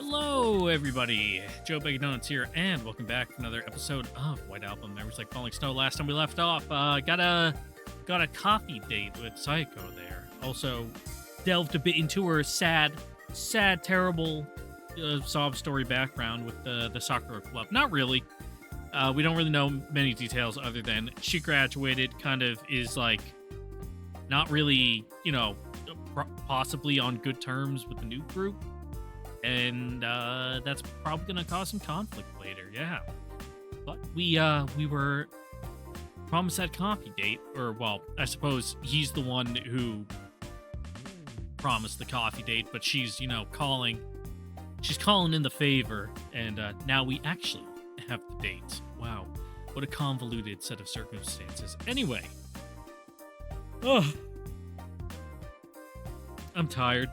Hello, everybody. Joe Bacon Donuts here, and welcome back to another episode of White Album. Memories like falling snow. Last time we left off, got a coffee date with Sayoko there. Also, delved a bit into her sad, terrible sob story background with the Sakura Club. Not really. We don't really know many details other than she graduated. Kind of is like not really, possibly on good terms with the new group. And that's probably going to cause some conflict later, yeah. But we were promised that coffee date, or, well, I suppose he's the one who promised the coffee date, but she's, calling in the favor, and now we actually have the date. Wow, what a convoluted set of circumstances. Anyway, I'm tired.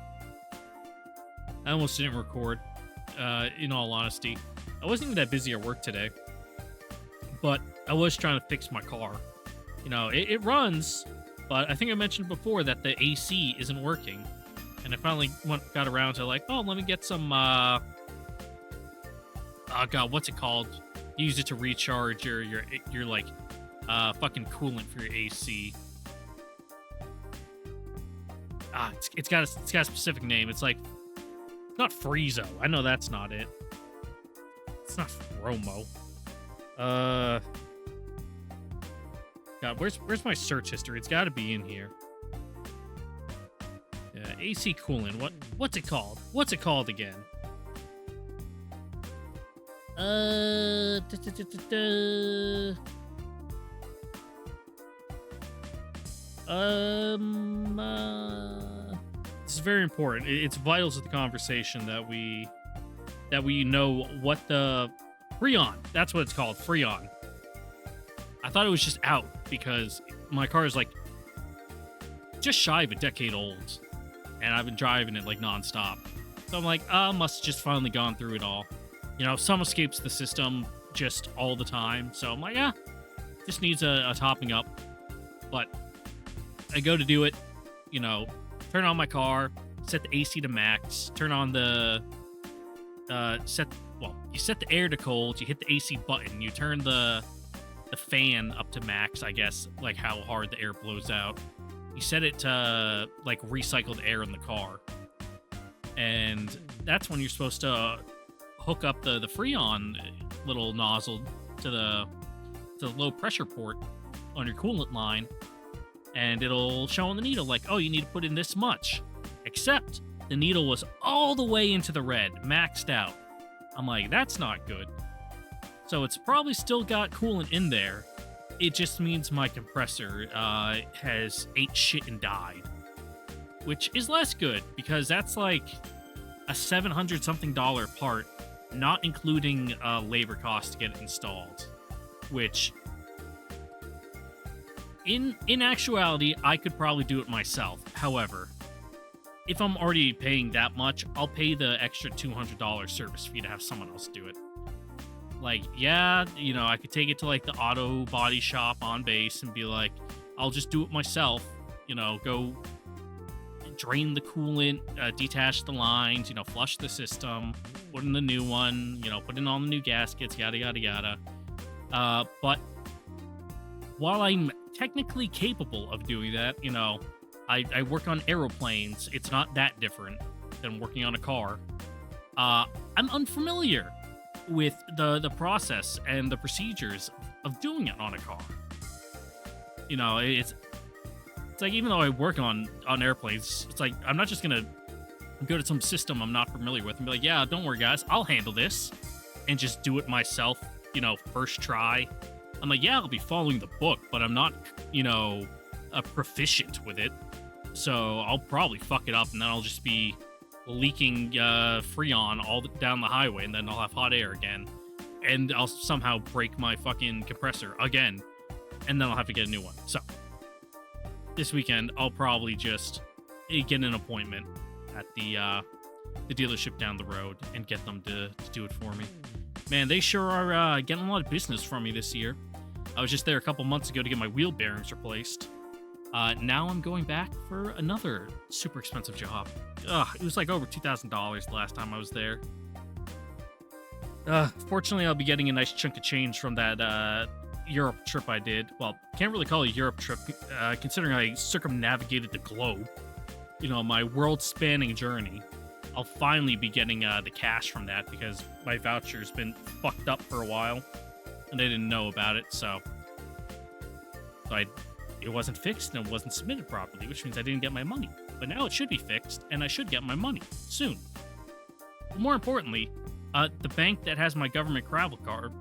I almost didn't record, in all honesty. I wasn't even that busy at work today, but I was trying to fix my car. It runs, but I think I mentioned before that the AC isn't working, and I finally got around to let me get some, oh god, what's it called? Use it to recharge your fucking coolant for your AC. It's got a specific name. It's like, not Friezo. I know that's not it. It's not Romo. God, where's my search history? It's got to be in here. Yeah, AC coolant. What's it called? What's it called again? This is very important. It's vital to the conversation that we know what the Freon. That's what it's called, Freon. I thought it was just out because my car is just shy of a decade old, and I've been driving it nonstop. So I'm like, must have just finally gone through it all. Some escapes the system just all the time. So I'm like, just needs a topping up. But I go to do it, turn on my car, set the AC to max, turn on you set the air to cold, you hit the AC button, you turn the fan up to max, I guess, how hard the air blows out. You set it to, recycled air in the car. And that's when you're supposed to hook up the Freon little nozzle to the low pressure port on your coolant line. And it'll show on the needle you need to put in this much. Except the needle was all the way into the red, maxed out. I'm like, that's not good. So it's probably still got coolant in there. It just means my compressor has ate shit and died. Which is less good, because that's a $700-something part, not including labor cost to get it installed. Which, in actuality, I could probably do it myself. However, if I'm already paying that much, I'll pay the extra $200 service fee to have someone else do it. I could take it to the auto body shop on base and be like, I'll just do it myself. Go drain the coolant, detach the lines, flush the system, put in the new one, put in all the new gaskets, yada, yada, yada. But while I'm technically capable of doing that, I work on aeroplanes. It's not that different than working on a car. I'm unfamiliar with the process and the procedures of doing it on a car. It's even though I work on airplanes, it's I'm not just gonna go to some system I'm not familiar with and be like, yeah, don't worry guys, I'll handle this, and just do it myself, first try. I'm like, yeah, I'll be following the book, but I'm not, a proficient with it. So I'll probably fuck it up, and then I'll just be leaking Freon all down the highway, and then I'll have hot air again. And I'll somehow break my fucking compressor again, and then I'll have to get a new one. So this weekend, I'll probably just get an appointment at the dealership down the road and get them to do it for me. Man, they sure are getting a lot of business from me this year. I was just there a couple months ago to get my wheel bearings replaced. Now I'm going back for another super expensive job. It was over $2,000 the last time I was there. Fortunately, I'll be getting a nice chunk of change from that Europe trip I did. Well, can't really call it a Europe trip, considering I circumnavigated the globe. You know, my world-spanning journey. I'll finally be getting the cash from that because my voucher's been fucked up for a while, and I didn't know about it, so it wasn't fixed and it wasn't submitted properly, which means I didn't get my money. But now it should be fixed, and I should get my money soon. But more importantly, the bank that has my government travel card,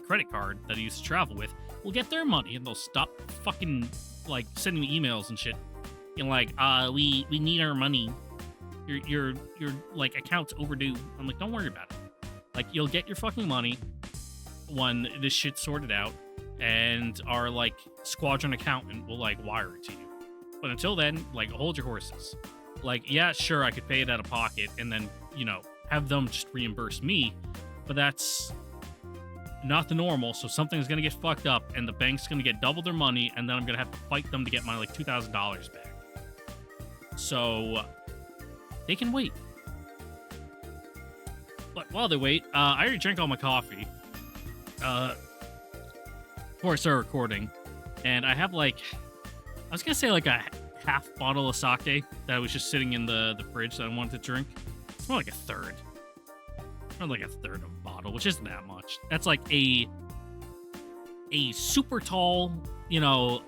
credit card that I used to travel with, will get their money, and they'll stop fucking sending me emails and shit. You know, we need our money. Your account's overdue. I'm like, don't worry about it. You'll get your fucking money when this shit's sorted out, and our squadron accountant will wire it to you. But until then, hold your horses. Yeah, sure, I could pay it out of pocket and then, have them just reimburse me, but that's not the normal, so something's gonna get fucked up, and the bank's gonna get double their money, and then I'm gonna have to fight them to get my, $2,000 back. So, they can wait. But while they wait, I already drank all my coffee, before I started recording, and I have, I was gonna say, a half bottle of sake that was just sitting in the fridge that I wanted to drink. It's more like a third. Not like a third of a bottle, which isn't that much. That's a super tall, to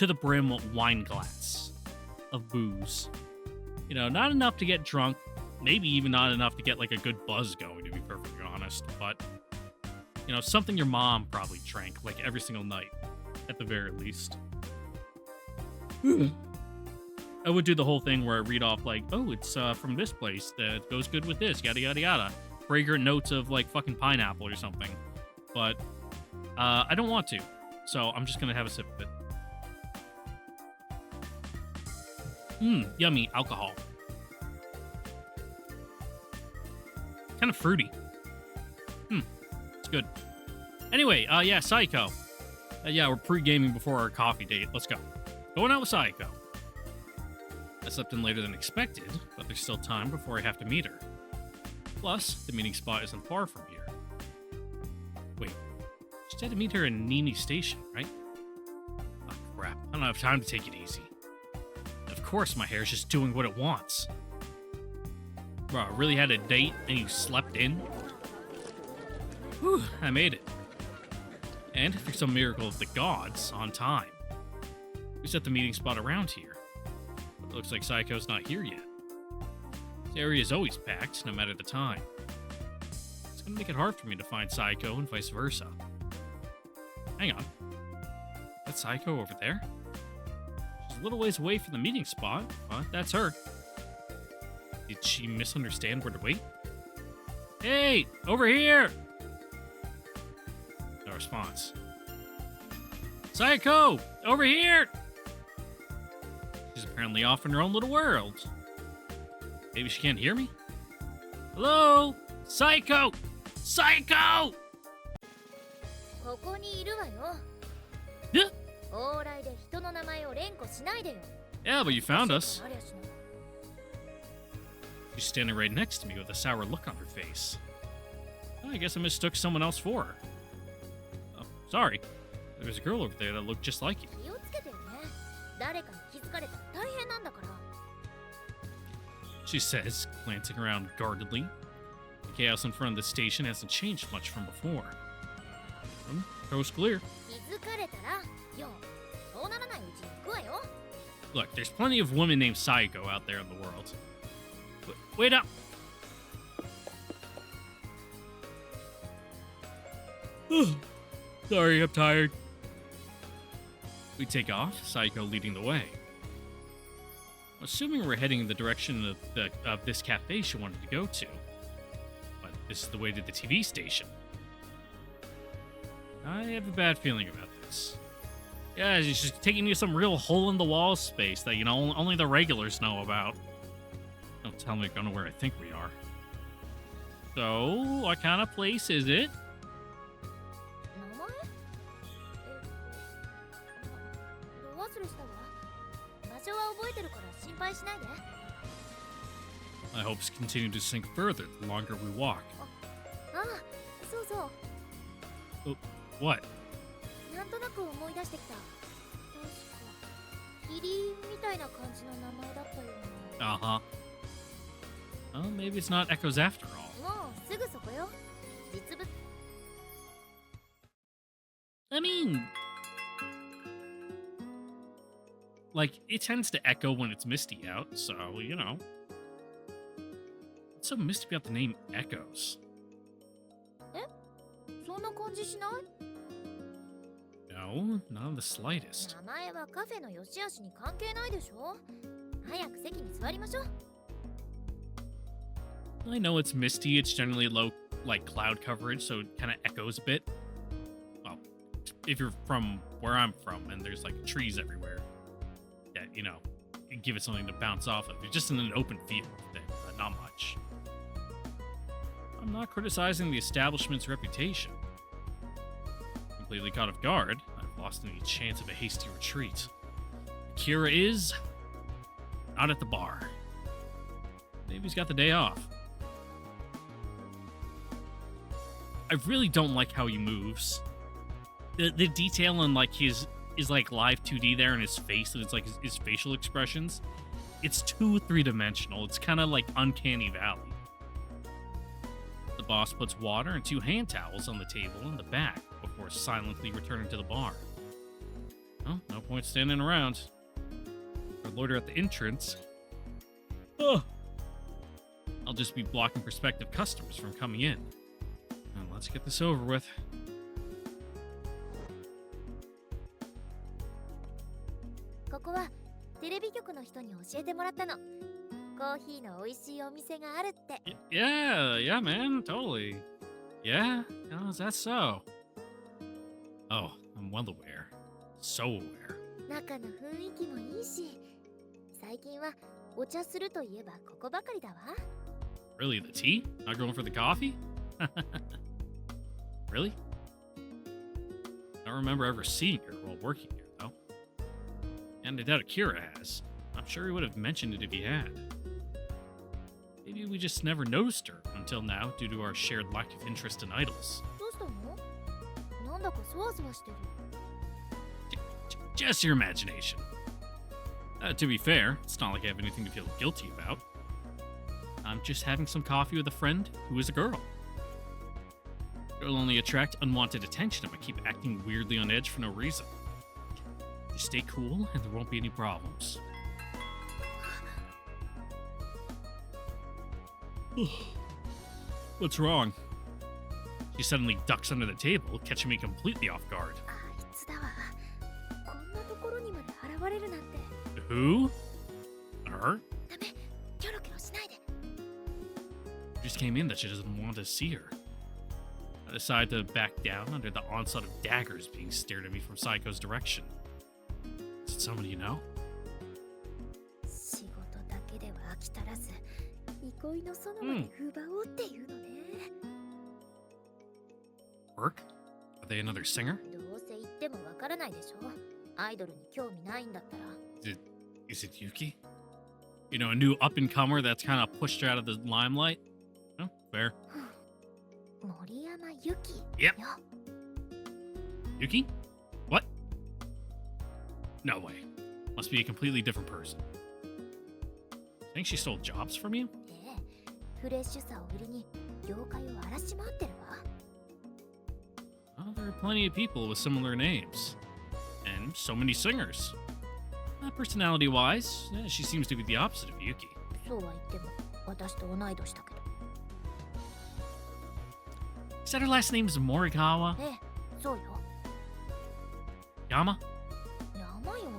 the brim wine glass of booze. Not enough to get drunk, maybe even not enough to get a good buzz going, to be perfectly honest, but something your mom probably drank every single night, at the very least. I would do the whole thing where I read off oh, it's from this place that goes good with this, yada yada yada. Fragrant notes of fucking pineapple or something. But I don't want to, so I'm just gonna have a sip of it. Yummy alcohol. Kind of fruity. It's good. Anyway, yeah, Sayoko. Yeah, we're pre-gaming before our coffee date. Let's go. Going out with Sayoko. I slept in later than expected, but there's still time before I have to meet her. Plus, the meeting spot isn't far from here. Wait, she said to meet her in Nini Station, right? Oh, crap. I don't have time to take it easy. Of course my hair's just doing what it wants. Bro, I really had a date and you slept in? Whew, I made it. And, through some miracle of the gods, on time. We set the meeting spot around here. But it looks like Sayoko's not here yet. This area is always packed, no matter the time. It's gonna make it hard for me to find Sayoko and vice versa. Hang on. Is that Sayoko over there? She's a little ways away from the meeting spot, but that's her. Did she misunderstand where to wait? Hey! Over here! No response. Sayoko! Over here! She's apparently off in her own little world. Maybe she can't hear me? Hello? Sayoko! Sayoko! ここにいるわよ。Yeah? 往来で人の名前を連呼しないでよ。 Yeah, but you found us. ありゃしない。 She's standing right next to me with a sour look on her face. I guess I mistook someone else for her. Oh, sorry. There was a girl over there that looked just like you. 気をつけてよね。誰かに気づかれたら大変なんだから。 She says, glancing around guardedly. The chaos in front of the station hasn't changed much from before. Coast clear. 気づかれたらよ。そうならないうちに行くわよ。 Look, there's plenty of women named Sayoko out there in the world. Wait up! Sorry, I'm tired. We take off, Sayoko leading the way. Assuming we're heading in the direction of this cafe she wanted to go to. But this is the way to the TV station. I have a bad feeling about this. Yeah, she's just taking you to some real hole-in-the-wall space that, only the regulars know about. Don't tell me we're where I think we are. So, what kind of place is it? 名前？忘れしたわ。場所は覚えてるから心配しないで。 My hopes continue to sink further the longer we walk. あそうそう What? なんとなく思い出してきた。確か霧みたいな感じの名前だったような。 Uh-huh. Well, maybe it's not Echoes after all. もうすぐそこよ。実物 I mean, like, it tends to echo when it's misty out, so, you know. What's so misty about the name Echoes? そんな感じしない？ No, not in the slightest. 名前はカフェの良し悪しに関係ないでしょ。早く席に座りましょう。 I know it's misty, it's generally low, like, cloud coverage, so it kind of echoes a bit. Well, if you're from where I'm from and there's, like, trees everywhere, that, you know, you give it something to bounce off of. You're just in an open field, then, not much. I'm not criticizing the establishment's reputation. Completely caught off guard, I've lost any chance of a hasty retreat. Kira is not at the bar. Maybe he's got the day off. I really don't like how he moves. The detail on like his is like live 2D there in his face, and it's like his facial expressions. It's too three-dimensional. It's kind of like Uncanny Valley. The boss puts water and 2 hand towels on the table in the back before silently returning to the bar. Well, no point standing around. Or loiter at the entrance. Ugh. I'll just be blocking prospective customers from coming in. Now, let's get this over with. ここはテレビ局の人に教えてもらったの。コーヒーの美味しいお店があるって。Yeah, man, totally. Yeah? Oh, is that so? Oh, I'm well aware. So aware. 中の雰囲気もいいし、最近はお茶するといえばここばかりだわ。 Really, the tea? Not going for the coffee? Really? I don't remember ever seeing her while working here, though. And I doubt Akira has. I'm sure he would have mentioned it if he had. Maybe we just never noticed her until now due to our shared lack of interest in idols. どうしたの？なんだかそわそわしてる。Just your imagination. To be fair, it's not like I have anything to feel guilty about. I'm just having some coffee with a friend who is a girl. It'll only attract unwanted attention if I keep acting weirdly on edge for no reason. Just stay cool and there won't be any problems. What's wrong? She suddenly ducks under the table, catching me completely off guard. あいつだわ。こんなところにまで現れるなんて。 Who? Her? ダメ。キョロキョロしないで。 Just came in that she doesn't want to see her. I decide to back down under the onslaught of daggers being stared at me from Saiko's direction. Is it someone you know? 仕事だけでは飽き足らず、憩いの園まで奪おうっていうのね。Work? Are they another singer? どうせ言ってもわからないでしょ。アイドルに興味ないんだったら。Is it Yuki? You know, a new up-and-comer that's kind of pushed her out of the limelight? Oh, fair. 森山由紀。 Yep. よ。 Yuki? What? No way. Must be a completely different person. Think she stole jobs from you? ええ、フレッシュさを売りに業界を荒らし回ってるわ。 Well, there are plenty of people with similar names. And so many singers. Personality-wise, she seems to be the opposite of Yuki. そうは言っても私と同い年だけど。 Is that her last name is Morikawa? ええ、そうよ。 Yama? 山よ。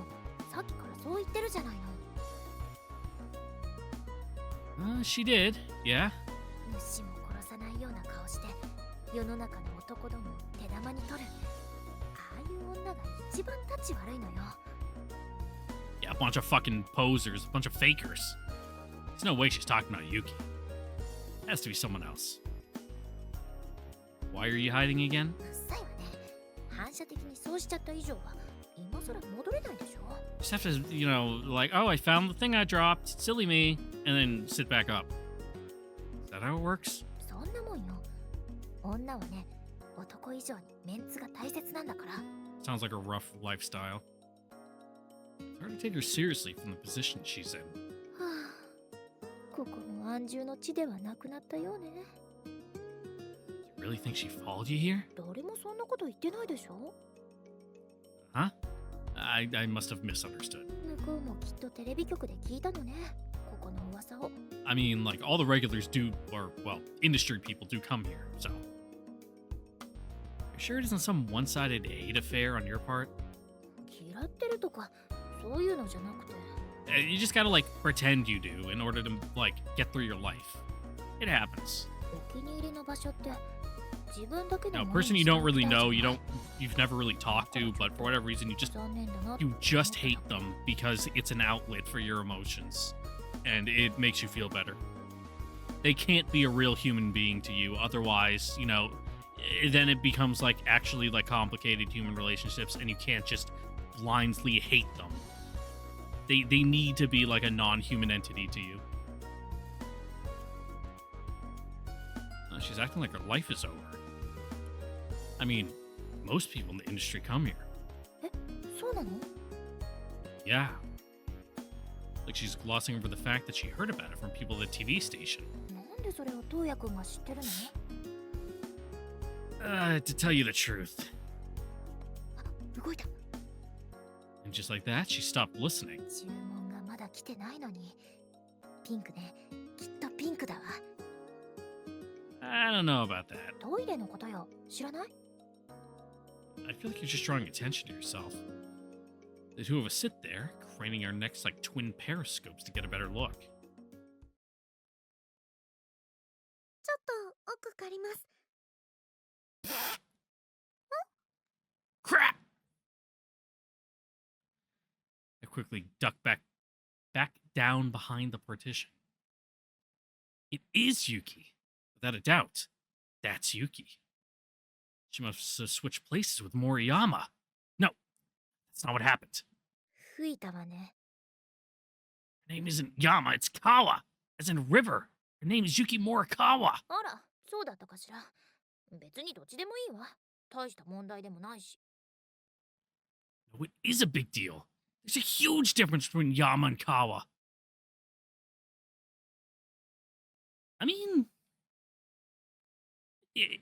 さっきからそう言ってるじゃないの。 She did, yeah. 主も殺さないような顔して世の中の男どもを手玉に取る。ああいう女が一番タチ悪いのよ。 Yeah, a bunch of fucking posers, a bunch of fakers. There's no way she's talking about Yuki. Has to be someone else. Why are you hiding again? うっさいわね。反射的にそうしちゃった以上は今更戻れないでしょ。 Just have to, you know, like, oh, I found the thing I dropped. Silly me. And then sit back up. Is that how it works? そんなもんよ。女はね、男以上にメンツが大切なんだから。 Sounds like a rough lifestyle. It's hard to take her seriously from the position she's in. はあ、ここも安住の地ではなくなったようね。 You really think she followed you here? 誰もそんなこと言ってないでしょ。 Huh? I must have misunderstood. 向こうもきっとテレビ局で聞いたのね、ここの噂を。 I mean, like, all the regulars do, or, well, industry people do come here, so. You sure it isn't some one-sided aid affair on your part? 嫌ってるとかそういうのじゃなくて。 You just gotta, like, pretend you do in order to, like, get through your life. It happens. お気に入りの場所って自分だけの Now, a ものに person you して don't おき really たい know, じゃない。 you've never really talked to, but for whatever reason, you 残念だなって思った just hate them because it's an outlet for your emotions, and it makes you feel better. They can't be a real human being to you, otherwise, you know, then it becomes like actually like complicated human relationships, and you can't just blindly hate them. They need to be like a non-human entity to you. She's acting like her life is over. I mean, most people in the industry come here. え、そうなの？ Yeah. Like she's glossing over the fact that she heard about it from people at the TV station. なんでそれを東也くんが知ってるの？ To tell you the truth. 動いた。 And just like that, she stopped listening. 注文がまだ来てないのに。ピンクね。きっとピンクだわ。 I don't know about that. トイレのことよ。知らない？ I feel like you're just drawing attention to yourself. The two of us sit there, craning our necks like twin periscopes to get a better look. ちょっと奥借ります。 Crap! I quickly duck back down behind the partition. It is Yuki. Without a doubt, that's Yuki. She must have switched places with Moriyama. No, that's not what happened. 吹いたわね。 Her name isn't Yama, it's Kawa, as in river. Her name is Yuki Morikawa. あら、そうだったかしら。別にどっちでもいいわ。大した問題でもないし。 No, it is a big deal. There's a huge difference between Yama and Kawa. I mean,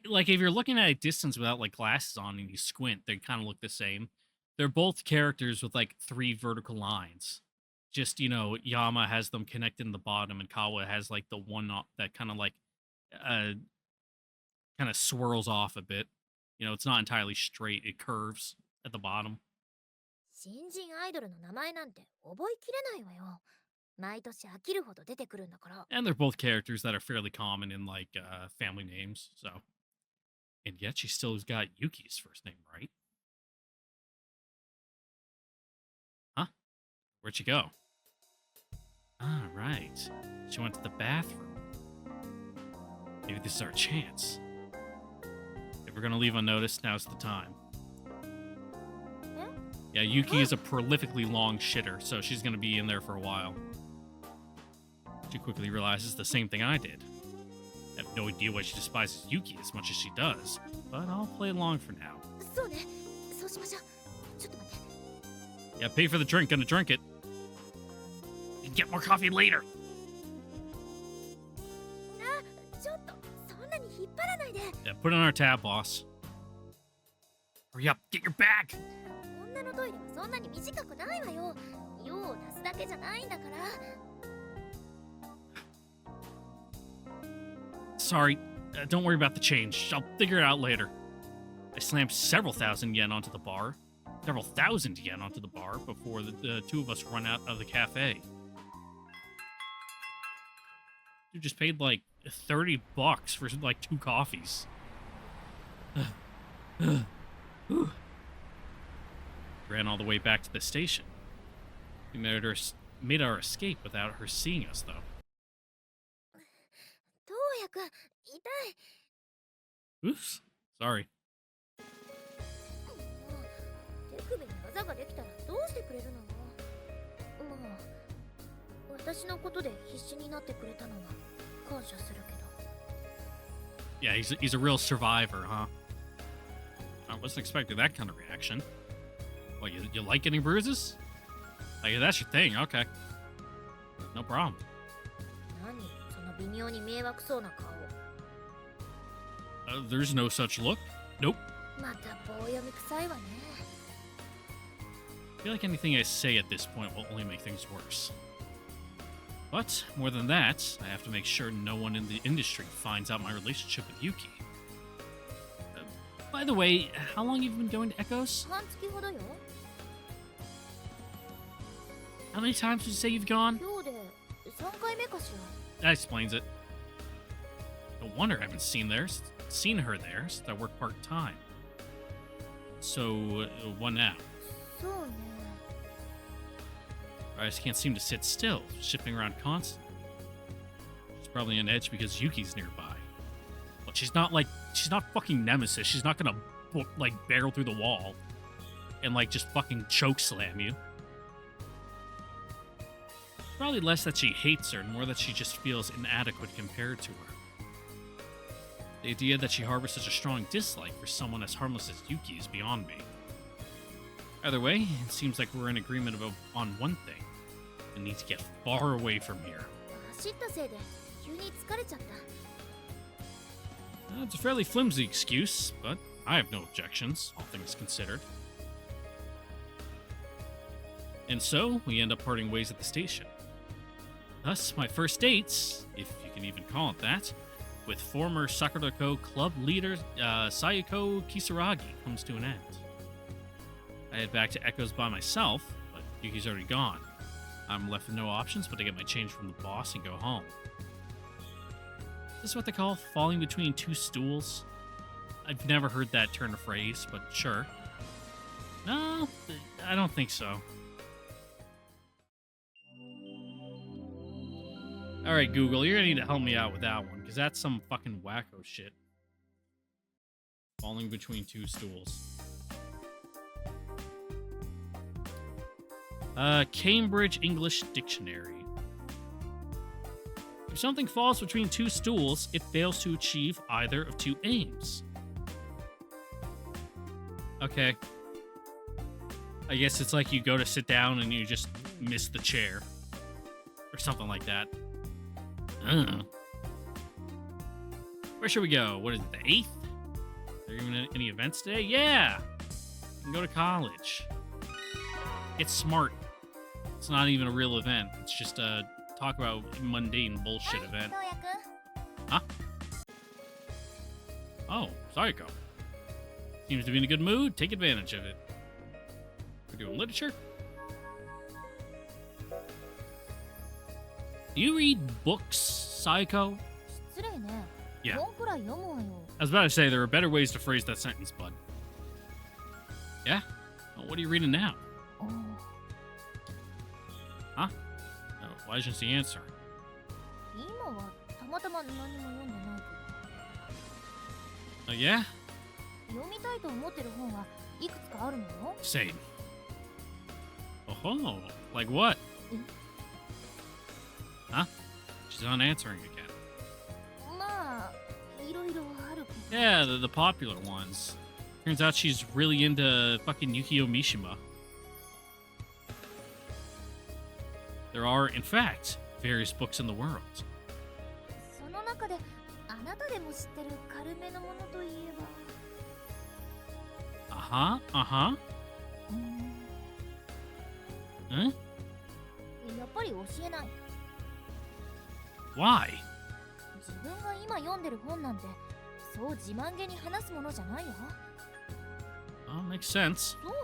like if you're looking at a distance without like glasses on and you squint, they kind of look the same. They're both characters with like 3 vertical lines. Just, you know, Yama has them connected in the bottom and Kawa has like the one that kind of like kind of swirls off a bit. You know, it's not entirely straight. It curves at the bottom. 新人アイドルの名前なんて覚えきれないわよ。毎年飽きるほど出てくるんだから。 And they're both characters that are fairly common in like family names, so. And yet she still's got Yuki's first name, right? Huh? Where'd she go? Ah, right. She went to the bathroom. Maybe this is our chance. If we're gonna leave unnoticed, now's the time. Yeah, Yuki is a prolifically long shitter, so she's gonna be in there for a while. She quickly realizes the same thing I did. I have no idea why she despises Yuki as much as she does, but I'll play along for now. そうね。そうしましょう。ちょっと待って。 Yeah, pay for the drink, gonna drink it. And get more coffee later. ちょっとそんなに引っ張らないで。 Yeah, put on our tab, boss. Hurry up, get your bag! 女のトイレはそんなに短くないわよ。用を足すだけじゃないんだから。 Sorry, don't worry about the change. I'll figure it out later. I slammed several thousand yen onto the bar. Several thousand yen onto the bar before the two of us run out of the cafe. You just paid like $30 for like 2 coffees. Ran all the way back to the station. We made our escape without her seeing us, though. 東也くん、痛い。 Oops. Sorry. 手首にあざができたらどうしてくれるの？まあ、私のことで必死になってくれたのは感謝するけど。Yeah, he's a real survivor, huh? I wasn't expecting that kind of reaction. Well, you like getting bruises? Like, that's your thing, okay. No problem. 何その微妙に迷惑そうな顔。There's no such look. Nope. また棒読み臭いわね。I feel like anything I say at this point will only make things worse. But, more than that, I have to make sure no one in the industry finds out my relationship with Yuki. By the way, how long have you been going to Echoes? 半月ほどよ。How many times did you say you've gone? 今日で3回目かし That explains it. No wonder I haven't seen her there since I work part-time. So, what now? ら。そうね。I just can't seem to sit still, shifting around constantly. She's probably on edge because Yuki's nearby. But she's not fucking Nemesis. She's not gonna, like, barrel through the wall and, like, just fucking choke slam you. Probably less that she hates her, and more that she just feels inadequate compared to her. The idea that she harbors such a strong dislike for someone as harmless as Yuki is beyond me. Either way, it seems like we're in agreement on one thing. I need to get far away from here. 走ったせいで急に疲れちゃった。It's a fairly flimsy excuse, but I have no objections, all things considered. And so, we end up parting ways at the station. Thus, my first dates, if you can even call it that, with former Sakurako club leader Sayoko Kisaragi comes to an end. I head back to Echoes by myself, but Yuki's already gone. I'm left with no options but to get my change from the boss and go home. Is this what they call falling between two stools? I've never heard that turn of phrase, but sure. No, I don't think so. Alright, Google, you're gonna need to help me out with that one, because that's some fucking wacko shit. Falling between two stools. Cambridge English Dictionary. If something falls between two stools, it fails to achieve either of two aims. Okay. I guess it's like you go to sit down and you just miss the chair. Or something like that. I don't know. Where should we go? What is it, the 8th? Are there even any events today? Yeah! You can go to college. Get smart. It's not even a real event. It's just a talk about mundane bullshit event. Huh? Oh, Sayoko. Seems to be in a good mood. Take advantage of it. We're doing literature? Do you read books, Sayoko? 失礼ね。 Yeah. 本くらい読むわよ。 I was about to say, there are better ways to phrase that sentence, bud. Yeah? Well, what are you reading now? Huh? Why doesn't she answer? 今はたまたま何も読んでないけど。 Yeah? 読みたいと思ってる本はいくつかあるのよ。 Same. Oh, like what? Huh? She's not answering again. まあ、いろいろあるけど。 Yeah, the popular ones. Turns out she's really into fucking Yukio Mishima. There are, in fact, various books in the world. その中であなたでも知ってる軽めのものといえば。 Uh-huh, uh-huh. Huh? やっぱり教えない。 Why? 自分が今読んでる本なんてそう自慢げに話すものじゃないよ。 Oh, makes sense. そうよ。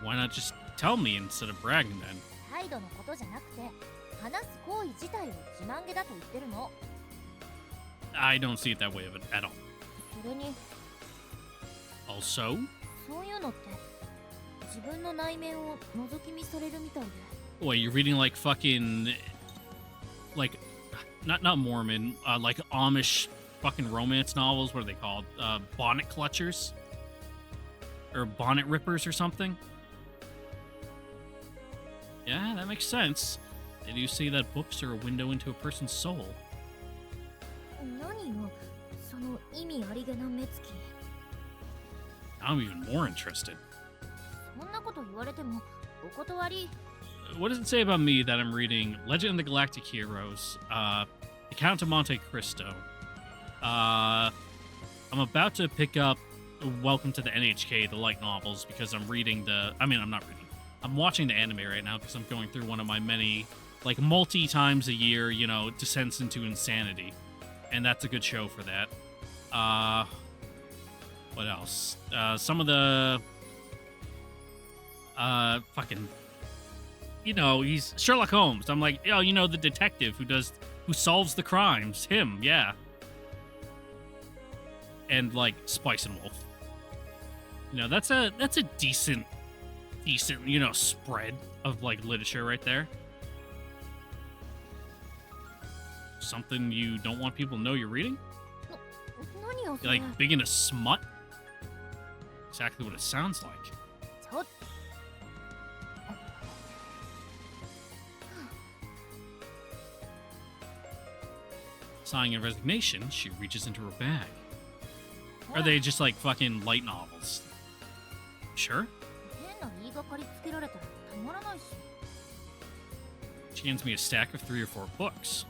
Why not just tell me instead of bragging then? 態度のことじゃなくて話す行為自体を自慢げだと言ってるの。 I don't see it that way at all. それに Also? そういうのって自分の内面を覗き見されるみたいで。 Wait, you're reading like fucking... Like, not Mormon, like Amish fucking romance novels. What are they called? Bonnet clutchers? Or bonnet rippers or something? Yeah, that makes sense. They do say that books are a window into a person's soul. 何よ、その意味ありげな目つき。 I'm even more interested. そんなこと言われてもお断り。 What does it say about me that I'm reading Legend of the Galactic Heroes, The Count of Monte Cristo? I'm about to pick up Welcome to the NHK, the light novels, because I'm reading I'm not reading. I'm watching the anime right now because I'm going through one of my many, like, multi-times a year, descents into insanity. And that's a good show for that. What else? Some of the... fucking... he's Sherlock Holmes. I'm like, the detective who solves the crimes. Him, yeah. And, like, Spice and Wolf. That's a decent, spread of, like, literature right there. Something you don't want people to know you're reading? You're, like, big into smut? Exactly what it sounds like. Sighing in resignation, she reaches into her bag. Are they just like fucking light novels? Sure? She hands me a stack of 3 or 4 books.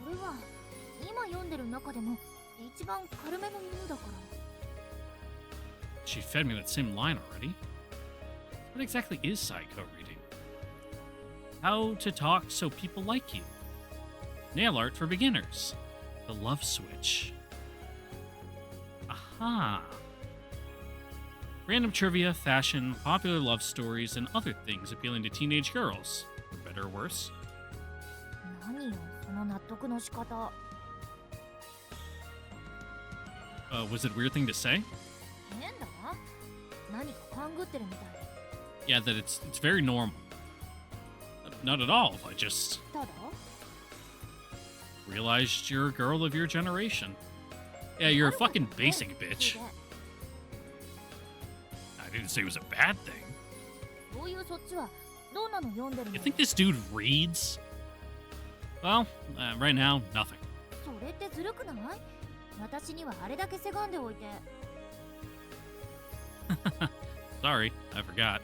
She fed me that same line already. What exactly is Sayoko reading? How to Talk So People Like You. Nail Art for Beginners. The Love Switch. Aha. Random trivia, fashion, popular love stories, and other things appealing to teenage girls. For better or worse. Was it a weird thing to say? Yeah, that it's very normal. Not at all. I just realized you're a girl of your generation. Yeah, you're a fucking basic bitch. I didn't say it was a bad thing. You think this dude reads? Well, right now, nothing. Sorry, I forgot.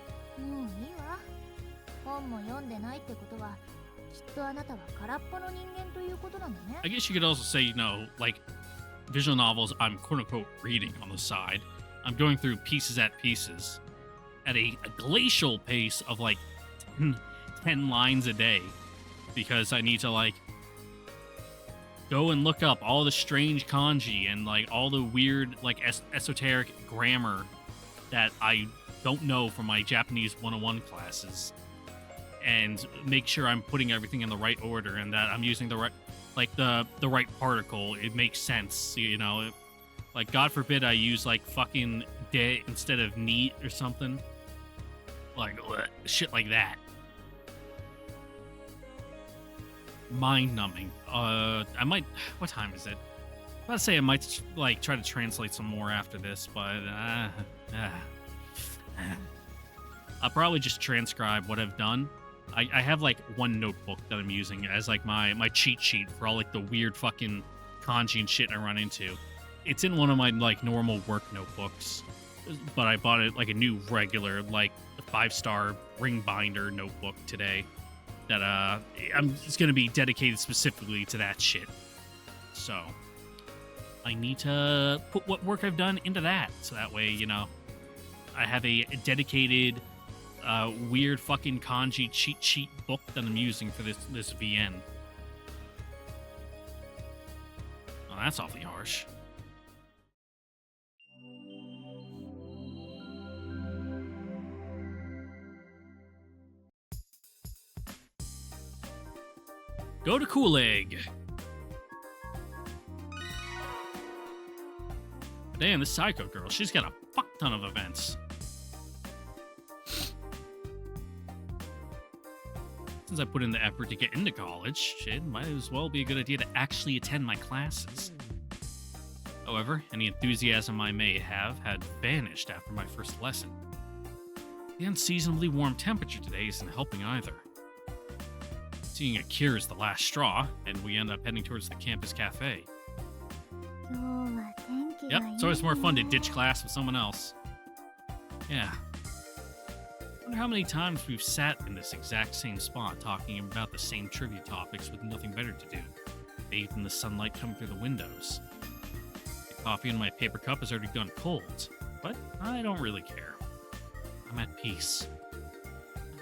I guess you could also say, like, visual novels I'm quote-unquote reading on the side. I'm going through pieces at pieces at a glacial pace of, like, 10 lines a day. Because I need to, like, go and look up all the strange kanji and, like, all the weird, like, esoteric grammar that I don't know from my Japanese 101 classes. And make sure I'm putting everything in the right order and that I'm using the right, like, the right particle. It makes sense, Like, God forbid I use, like, fucking de instead of neat or something. Like, shit like that. Mind-numbing. I might... What time is it? I was about to say I might, like, try to translate some more after this, but... I'll probably just transcribe what I've done. I have, like, one notebook that I'm using as, like, my cheat sheet for all, like, the weird fucking kanji and shit I run into. It's in one of my, like, normal work notebooks, but I bought it, like, a new regular, like, 5-star ring binder notebook today that, it's gonna be dedicated specifically to that shit. So, I need to put what work I've done into that, so that way, I have a dedicated... weird fucking kanji cheat sheet book that I'm using for this VN. Oh, that's awfully harsh. Go to Cool Egg. Damn, this Psycho girl, she's got a fuck ton of events. Since I put in the effort to get into college, it might as well be a good idea to actually attend my classes. However, any enthusiasm I may have had vanished after my first lesson. The unseasonably warm temperature today isn't helping either. Seeing a cure is the last straw, and we end up heading towards the campus cafe. Yep, it's always more fun to ditch class with someone else. Yeah. Wonder how many times we've sat in this exact same spot talking about the same trivia topics with nothing better to do. Bathed in the sunlight coming through the windows. The coffee in my paper cup has already gone cold, but I don't really care. I'm at peace.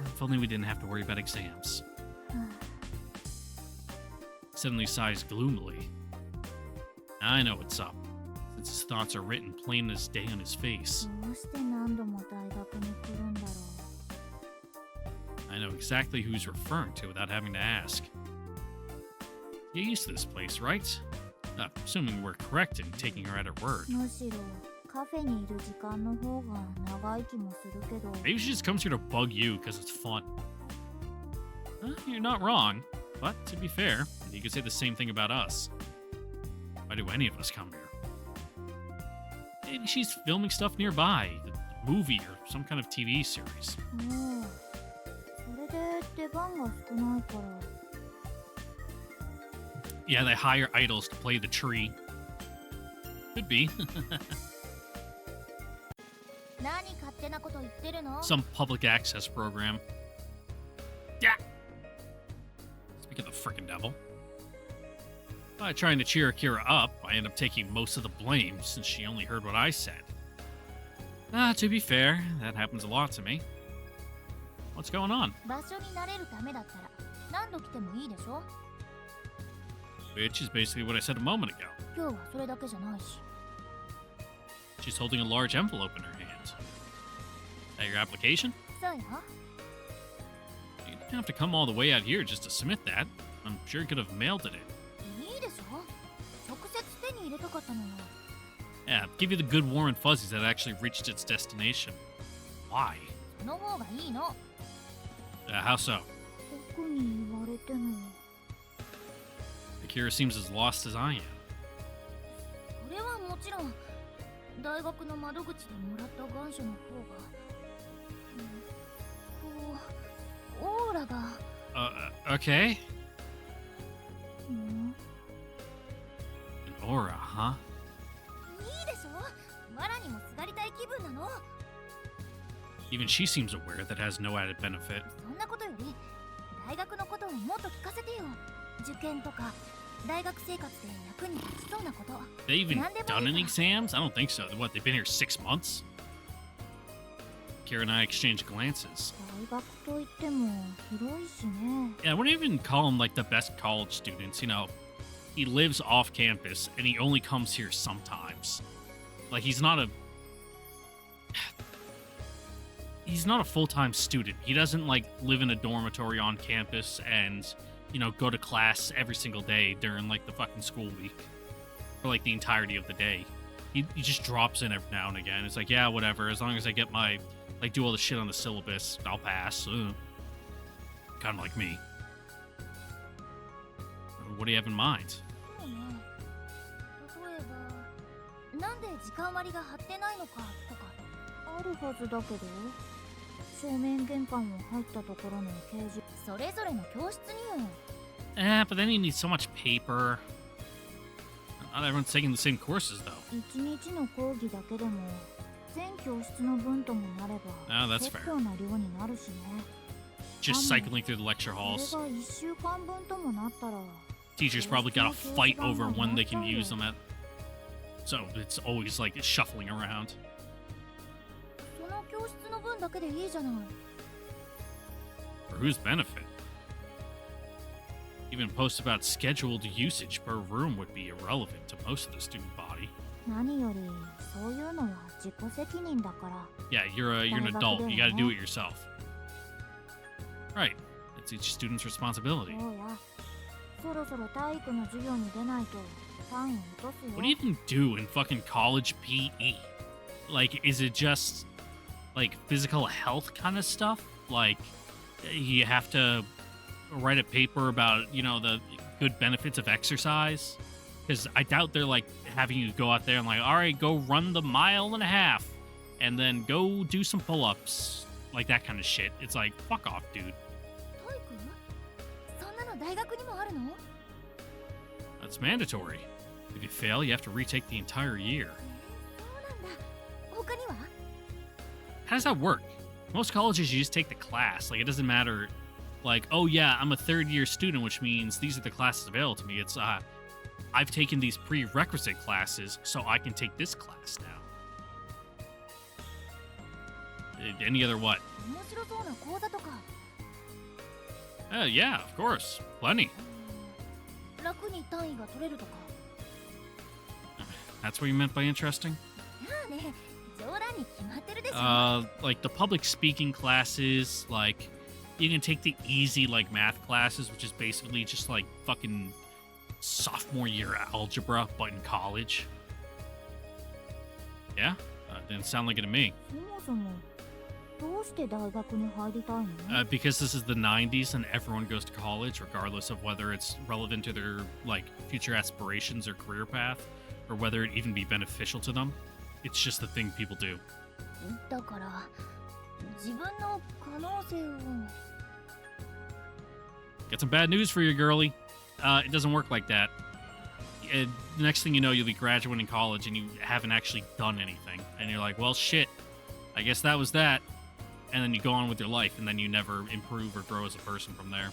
If only we didn't have to worry about exams. Suddenly sighs gloomily. I know what's up, since his thoughts are written plain as day on his face. I know exactly who he's referring to without having to ask. You're used to this place, right? Assuming we're correct in taking her at her word. Maybe she just comes here to bug you because it's fun. You're not wrong, but to be fair, you could say the same thing about us. Why do any of us come here? Maybe she's filming stuff nearby, the movie or some kind of TV series. Yeah, they hire idols to play the tree. Could be. Some public access program. Yeah. Speak of the frickin' devil. By trying to cheer Akira up, I end up taking most of the blame since she only heard what I said. To be fair, that happens a lot to me. What's going on? Which is basically what I said a moment ago. She's holding a large envelope in her hand. Is that your application? You didn't have to come all the way out here just to submit that. I'm sure you could have mailed it in. Yeah, give you the good warm and fuzzies that actually reached its destination. Why? How so? Akira seems as lost as I am. Okay. An aura, huh? Even she seems aware that has no added benefit. They even done any exams? I don't think so. What, they've been here 6 months? Kira and I exchange glances. Yeah, I wouldn't even call him like the best college students, you know. He lives off campus and he only comes here sometimes. Like he's not a full-time student. He doesn't like live in a dormitory on campus and, you know, go to class every single day during like the fucking school week for like the entirety of the day. He just drops in every now and again. It's like, yeah, whatever. As long as I get my, like, do all the shit on the syllabus, I'll pass. Kind of like me. What do you have in mind? But then you need so much paper. Not everyone's taking the same courses, though. Oh, that's fair. Just cycling through the lecture halls. Teachers probably got to fight over when they can use them at. So it's always like shuffling around. For whose benefit? Even posts about scheduled usage per room would be irrelevant to most of the student body. Yeah, you're an adult. You gotta do it yourself. Right. It's each student's responsibility. What do you even do in fucking college PE? Like, is it just, like, physical health kind of stuff? Like, you have to write a paper about, you know, the good benefits of exercise? Because I doubt they're, like, having you go out there and, like, all right, go run the 1.5 miles, and then go do some pull-ups. Like, that kind of shit. It's like, fuck off, dude. That's mandatory. If you fail, you have to retake the entire year. そうなんだ。他には？ How does that work? Most colleges, you just take the class. Like, it doesn't matter. Like, oh yeah, I'm a third-year student, which means these are the classes available to me. It's, I've taken these prerequisite classes, so I can take this class now. Any other what? 面白そうな講座とか。Yeah, of course. Plenty. 楽に単位が取れるとか。 That's what you meant by interesting? まあね、冗談に決まってるでしょ。Like the public speaking classes, like you can take the easy like math classes, which is basically just like fucking sophomore year algebra, but in college. Yeah? Didn't sound like it to me. そもそもどうして大学に入りたいの？ Because this is the 90s and everyone goes to college, regardless of whether it's relevant to their like future aspirations or career path, or whether it even be beneficial to them. It's just the thing people do. だから自分の可能性を。 Got some bad news for you, girlie. It doesn't work like that. The next thing you know, you'll be graduating college and you haven't actually done anything. And you're like, well, shit, I guess that was that. And then you go on with your life, and then you never improve or grow as a person from there.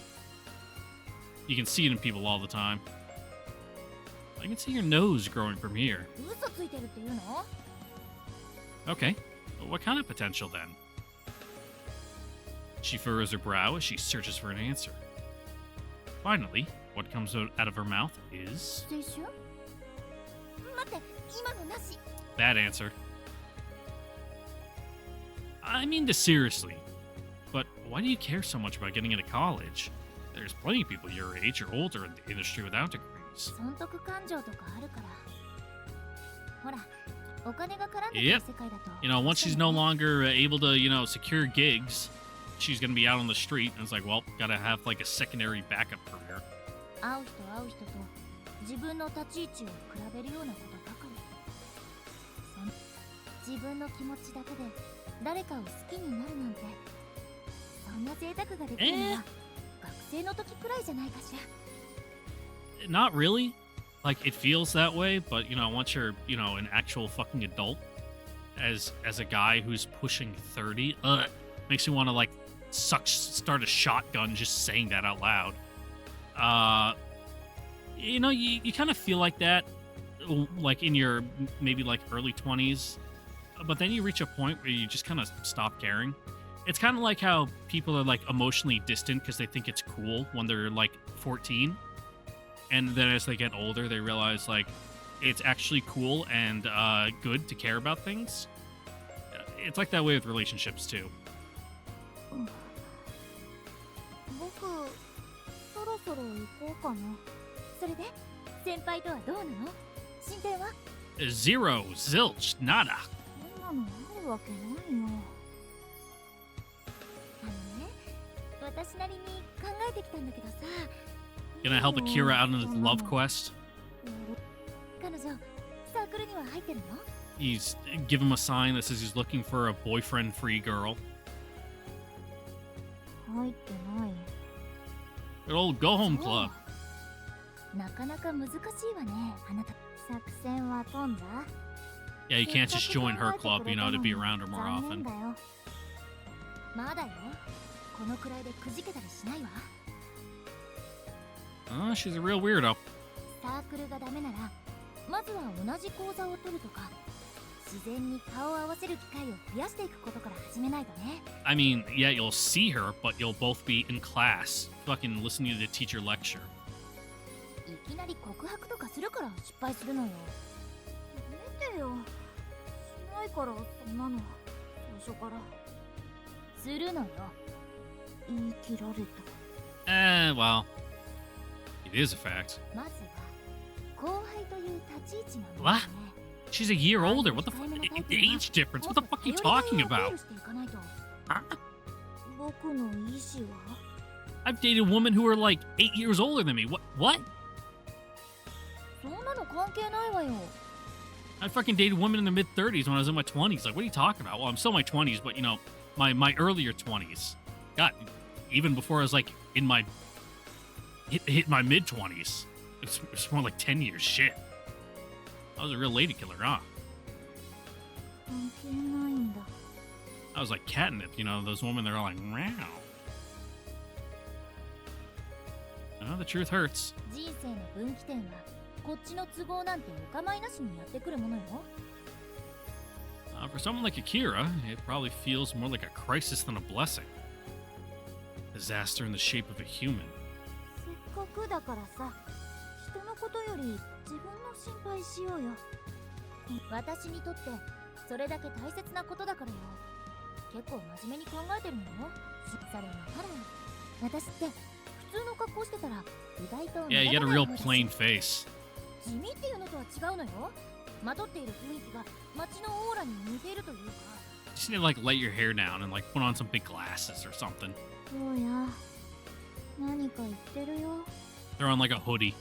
You can see it in people all the time. I can see your nose growing from here. 嘘ついてるっていうの？ Okay. Well, what kind of potential then? She furrows her brow as she searches for an answer. Finally, what comes out of her mouth is... 青春？待って、今のなし。 Bad answer. I mean this seriously, but why do you care so much about getting into college? There's plenty of people your age or older in the industry without degrees. 損得感情とかあるから。ほら、お金が絡んでくる世界だと。 You know, once she's no longer able to, you know, secure gigs, she's gonna be out on the street, and it's like, well, gotta have like a secondary backup career. 会う人会う人と自分の立ち位置を比べるようなことばかり。自分の気持ちだけで誰かを好きになるなんて、そんな贅沢ができるのは学生の時くらいじゃないかしら。Not really. Like, it feels that way, but, you know, once you're, you know, an actual fucking adult, as a guy who's pushing 30, makes me want to, like, start a shotgun just saying that out loud. You know, you kind of feel like that, like, in your maybe, like, early 20s, but then you reach a point where you just kind of stop caring. It's kind of like how people are, like, emotionally distant because they think it's cool when they're, like, 14. And then as they get older, they realize, like, it's actually cool and good to care about things. It's like that way with relationships, too. 僕、そろそろ行こうかな。それで、先輩とはどうなの？進展は？ Zero, zilch, nada. そんなのあるわけないよ。私なりに考えてきたんだけどさ。 Gonna help Akira out on his love quest? 彼女、サークルには入ってるの？ He's give him a sign that says he's looking for a boyfriend-free girl. 入ってない。 Good old go-home club. なかなか難しいわね、あなた。作戦は飛んだ？ Yeah, you can't just join her club, you know, to be around her more often. まだよ。このくらいでくじけたりしないわ。 She's a real weirdo. サークルがダメなら、まずは同じ講座を取るとか、自然に顔を合わせる機会を増やしていくことから始めないとね。I mean, yeah, you'll see her, but you'll both be in class, fucking listening to the teacher lecture. いきなり告白とかするから失敗するのよ。見てよ。しないから、そんなの。最初から。するのよ。言い切られた。Well, it is a fact. まずは、後輩という立ち位置なの What? She's a year older. What the fuck? Age difference? What the fuck are you talking about? Huh? 僕の意志は I've dated women who are like 8 years older than me. What? そんなの関係ないわよ。 I fucking dated women in their mid-30s when I was in my 20s. Like, what are you talking about? Well, I'm still in my 20s, but, you know, my earlier 20s. God, even before I was, like, in my... Hit my mid-20s. It's more like 10 years. Shit. I was a real lady killer, huh? 関係ないんだ。 I was like catnip, you know, those women, they're all like, meow. Oh, the truth hurts. 人生の分岐点はこっちの都合なんてお構いなしにやってくるものよ。 For someone like Akira, it probably feels more like a crisis than a blessing. Disaster in the shape of a human. せっかくだからさ、人のことより自分の心配しようよ。私にとってそれだけ大切なことだからよ。結構真面目に考えてるのよ。それにほら、私って普通の格好してたら意外と Yeah, you get a real plain face. 地味っていうのとは違うのよ。まとっている雰囲気が街のオーラに似ているというか。 You just need to like let your hair down and like put on some big glasses or something. そうや。何か言ってるよ。 Throw on like a hoodie.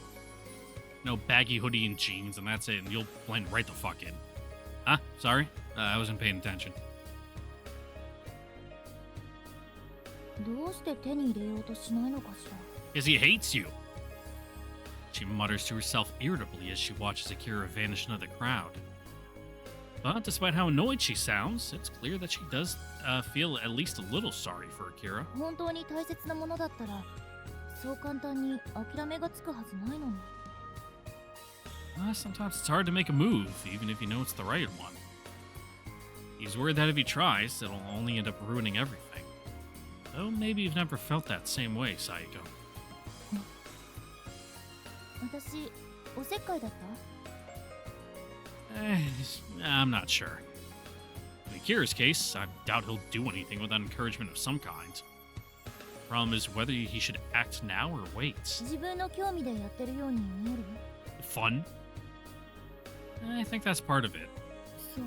No baggy hoodie and jeans, and that's it, and you'll blend right the fuck in. Huh? Sorry? I wasn't paying attention. どうして手に入れようとしないのかしら。 Because he hates you. She mutters to herself irritably as she watches Akira vanish into the crowd. But despite how annoyed she sounds, it's clear that she does feel at least a little sorry for Akira. 本当に大切なものだったら、そう簡単に諦めがつくはずないのに。 Sometimes it's hard to make a move, even if you know it's the right one. He's worried that if he tries, it'll only end up ruining everything. Though maybe you've never felt that same way, Sayoko. 私、おせっかいだった？ I'm not sure. In Akira's case, I doubt he'll do anything without encouragement of some kind. Problem is whether he should act now or wait. 自分の興味でやってるように見える？ Fun? I think that's part of it. そう。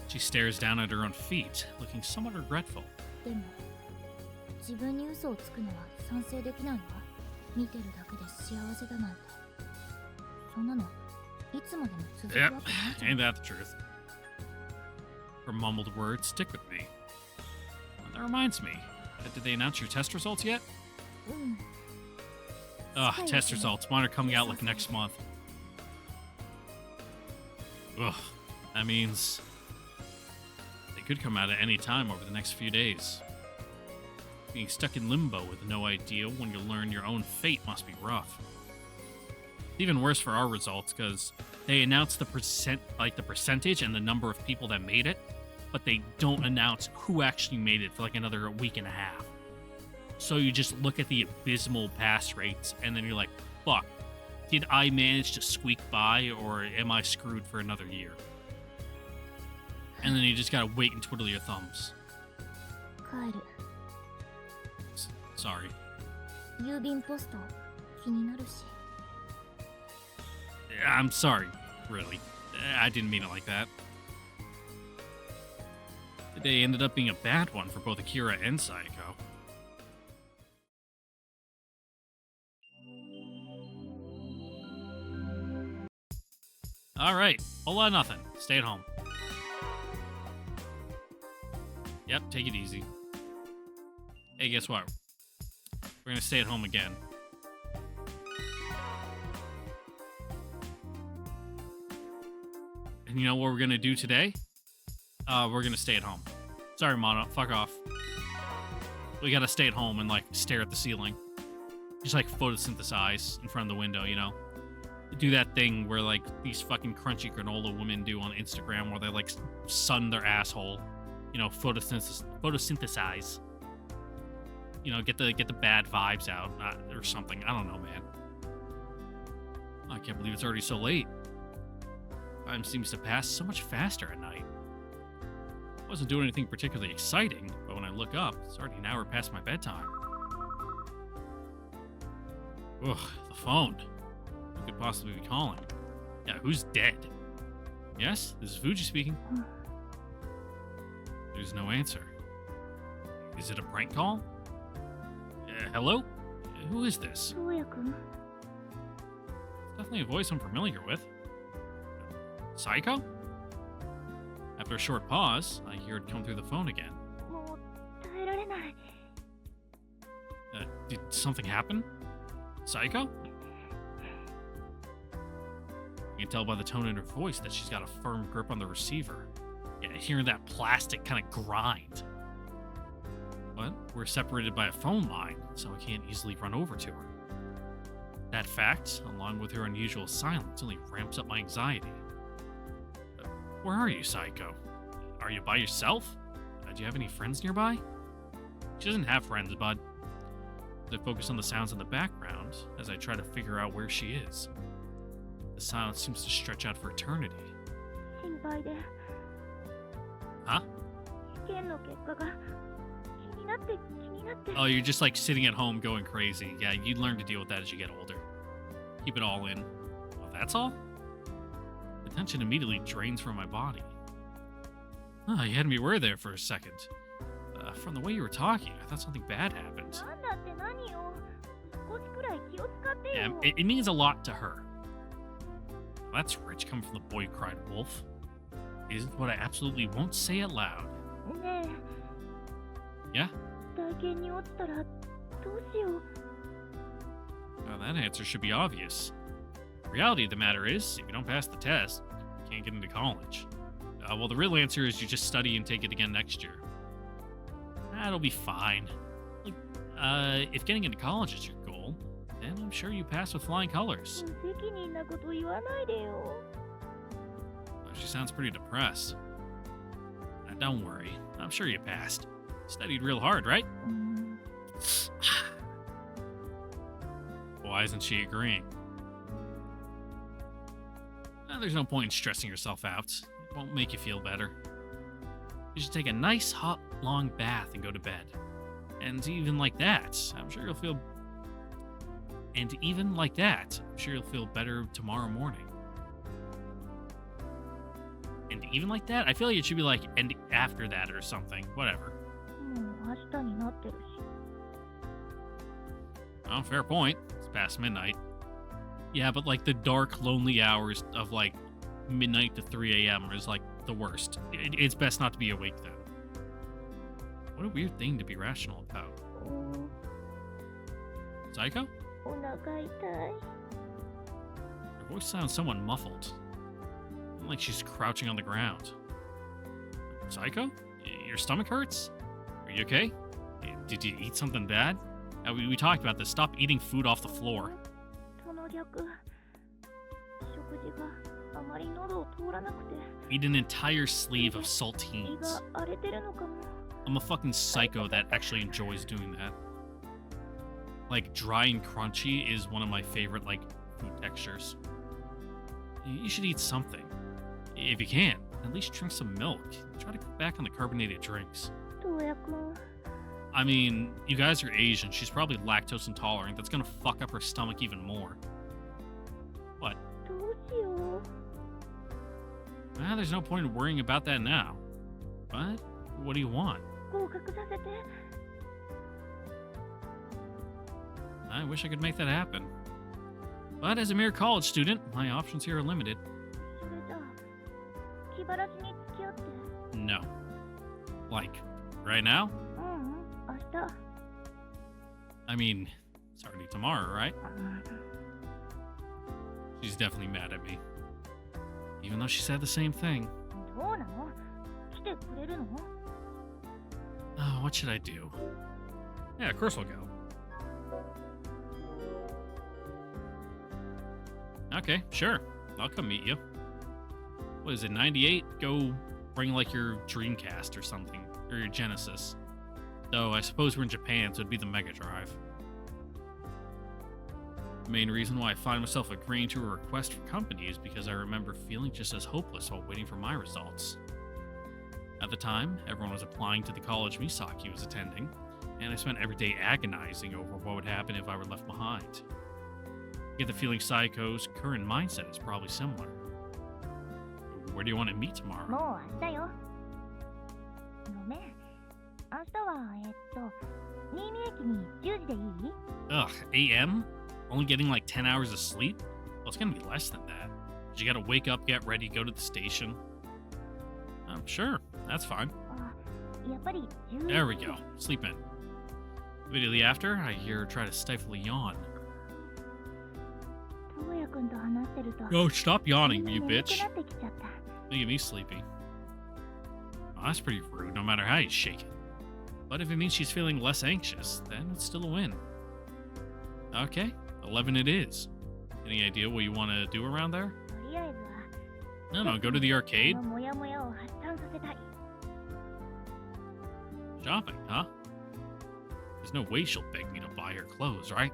She stares down at her own feet, looking somewhat regretful. でも、自分に嘘をつくのは賛成できないわ。見てるだけで幸せだなんて。そんなの、いつまでも続くわ Yep, けないじゃん。 ain't that the truth? Her mumbled words stick with me. That reminds me. Did they announce your test results yet? うん。 Ugh, test results. Mine are coming out like next month. Ugh, that means they could come out at any time over the next few days. Being stuck in limbo with no idea when you'll learn your own fate must be rough. Even worse for our results because they announce the percentage and the number of people that made it, but they don't announce who actually made it for like another week and a half. So you just look at the abysmal pass rates and then you're like, fuck, did I manage to squeak by or am I screwed for another year? And then you just gotta wait and twiddle your thumbs. 帰る。 Sorry. 郵便ポスト気になるし。 I'm sorry, really. I didn't mean it like that. The day ended up being a bad one for both Akira and Sayoko. Alright, whole lot of nothing. Stay at home. Yep, take it easy. Hey, guess what? We're gonna stay at home again. And you know what we're gonna do today? We're gonna stay at home. Sorry, Mono. Fuck off. We gotta stay at home and, like, stare at the ceiling. Just, like, photosynthesize in front of the window, you know? Do that thing where, like, these fucking crunchy granola women do on Instagram where they, like, sun their asshole. You know, photosynthesize. You know, get the bad vibes out or something. I don't know, man. I can't believe it's already so late. Time seems to pass so much faster at night. I wasn't doing anything particularly exciting, but when I look up, it's already an hour past my bedtime. Ugh, the phone. Who could possibly be calling? Yeah, who's dead? Yes, this is Fuji speaking. There's no answer. Is it a prank call? Hello? Who is this? そうやくん。 Definitely a voice I'm familiar with. Sayoko? After a short pause, I hear it come through the phone again. もう耐えられない。 Did something happen? Sayoko? You can tell by the tone in her voice that she's got a firm grip on the receiver. Yeah, hearing that plastic kind of grind. But we're separated by a phone line, so I can't easily run over to her. That fact, along with her unusual silence, only ramps up my anxiety. Where are you, Sayoko? Are you by yourself? Do you have any friends nearby? She doesn't have friends, bud. I focus on the sounds in the background as I try to figure out where she is. The silence seems to stretch out for eternity. Huh? Oh, you're just like sitting at home going crazy. Yeah, you learn to deal with that as you get older. Keep it all in. Well, that's all? The tension immediately drains from my body. Oh, you had me worried there for a second. From the way you were talking, I thought something bad happened. Yeah, it means a lot to her. Well, that's rich coming from the boy who cried wolf. Isn't what I absolutely won't say out loud. Yeah? Well, that answer should be obvious. The reality of the matter is, if you don't pass the test, you can't get into college. Well, the real answer is you just study and take it again next year. That'll be fine. Like, if getting into college is your goal, then I'm sure you pass with flying colors. Oh, she sounds pretty depressed. Don't worry, I'm sure you passed. Studied real hard, right? Why isn't she agreeing? There's no point in stressing yourself out. It won't make you feel better. You should take a nice, hot, long bath and go to bed. And even like that, I'm sure you'll feel... And even like that, I'm sure you'll feel better tomorrow morning. And even like that? I feel like it should be like, and after that or something. Whatever. Oh, fair point. It's past midnight. Yeah, but like the dark, lonely hours of like midnight to 3 a.m. is like the worst. It's best not to be awake then. What a weird thing to be rational about. Sayoko? Her voice sounds somewhat muffled. Like she's crouching on the ground. Sayoko? Your stomach hurts? Are you okay? Did you eat something bad? We talked about this. Stop eating food off the floor. Eat an entire sleeve of saltines. I'm a fucking psycho that actually enjoys doing that. Like, dry and crunchy is one of my favorite, like, food textures. You should eat something. If you can, at least drink some milk. Try to cut back on the carbonated drinks. I mean, you guys are Asian. She's probably lactose intolerant. That's gonna fuck up her stomach even more. What? Well, there's no point in worrying about that now. But, what do you want? I wish I could make that happen. But as a mere college student, my options here are limited. No. Like, right now? I mean, it's already tomorrow, right? She's definitely mad at me. Even though she said the same thing. Oh, what should I do? Yeah, of course we'll go. Okay, sure. I'll come meet you. What is it, 98? Go bring, like, your Dreamcast or something. Or your Genesis. Though, I suppose we're in Japan, so it'd be the Mega Drive. The main reason why I find myself agreeing to a request for company is because I remember feeling just as hopeless while waiting for my results. At the time, everyone was applying to the college Misaki was attending, and I spent every day agonizing over what would happen if I were left behind. I get the feeling Sayoko's current mindset is probably similar. Where do you want to meet tomorrow? Ugh, AM? Only getting like 10 hours of sleep? Well, it's gonna be less than that. You gotta wake up, get ready, go to the station. Sure, that's fine. There we go. Sleep in. Immediately after, I hear her try to stifle a yawn. Oh, stop yawning, you bitch. Making me sleepy. Oh, that's pretty rude, no matter how you shake it. But if it means she's feeling less anxious, then it's still a win. Okay, 11 it is. Any idea what you want to do around there? No, go to the arcade. Shopping, huh? There's no way she'll beg me to buy her clothes, right?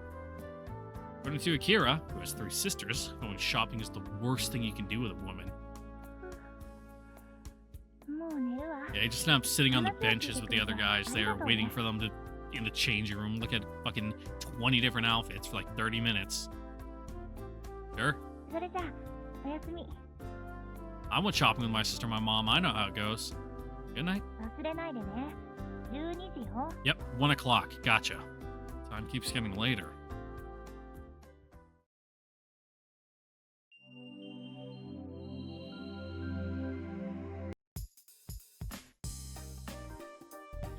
According to Akira, who has 3 sisters, going shopping is the worst thing you can do with a woman. Yeah, he just ended up sitting on the benches with the other guys there, waiting for them to in the changing room, look at fucking 20 different outfits for like 30 minutes. Sure. I went shopping with my sister and my mom. I know how it goes. Good night. Yep, 1 o'clock. Gotcha. Time keeps getting later.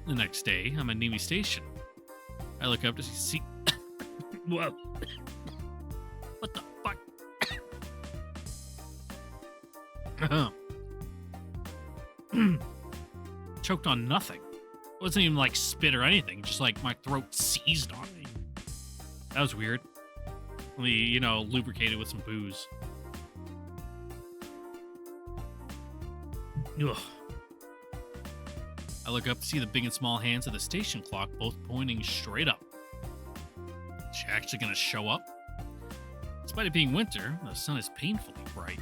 The next day, I'm at Nimi Station. I look up to see... Whoa. What the fuck? Choked on nothing. It wasn't even like spit or anything, just like my throat seized on me. That was weird. Only, you know, lubricated with some booze. Ugh. I look up to see the big and small hands of the station clock both pointing straight up. Is she actually gonna show up? Despite it being winter, the sun is painfully bright.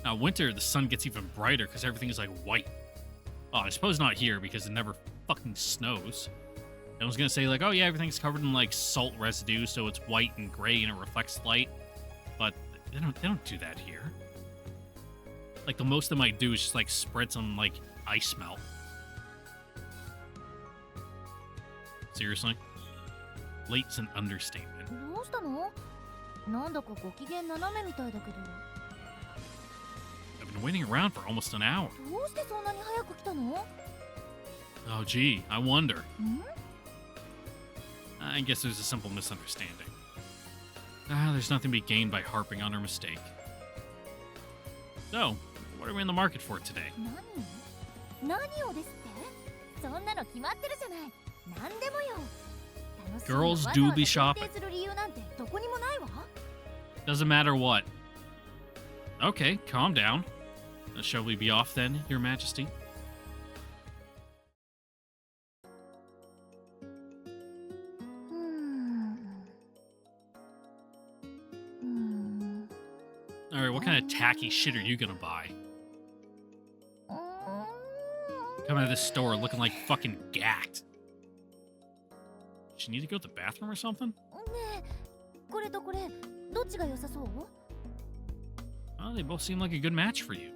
Now, winter, the sun gets even brighter because everything is like white. Oh, I suppose not here because it never fucking snows. I was gonna say like, oh yeah, everything's covered in like salt residue, so it's white and gray and it reflects light. But they don't do that here. Like the most they might do is just like spread some like ice melt. Seriously? Late's an understatement. I've been waiting around for almost an hour. Oh gee, I wonder. I guess there's a simple misunderstanding. There's nothing to be gained by harping on her mistake. So, what are we in the market for today? Girls do be shopping. Doesn't matter what. Okay, calm down. Shall we be off then, Your Majesty? Alright, what kind of tacky shit are you gonna buy? Coming out of this store looking like fucking gacked. Does she need to go to the bathroom or something? Oh, they both seem like a good match for you.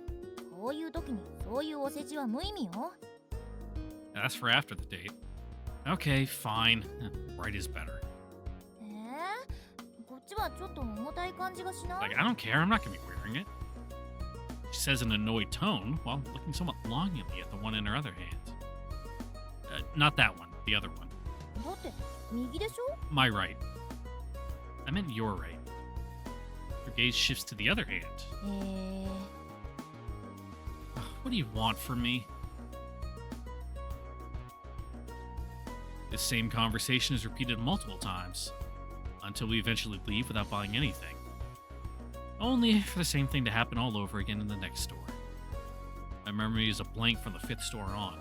That's for after the date. Okay, fine. Right is better. Like, I don't care, I'm not gonna be wearing it. She says in an annoyed tone while looking somewhat longingly at the one in her other hand. Not that one, the other one. My right. I meant your right. Her gaze shifts to the other hand. What do you want from me? This same conversation is repeated multiple times, until we eventually leave without buying anything. Only for the same thing to happen all over again in the next store. My memory is a blank from the 5th store on.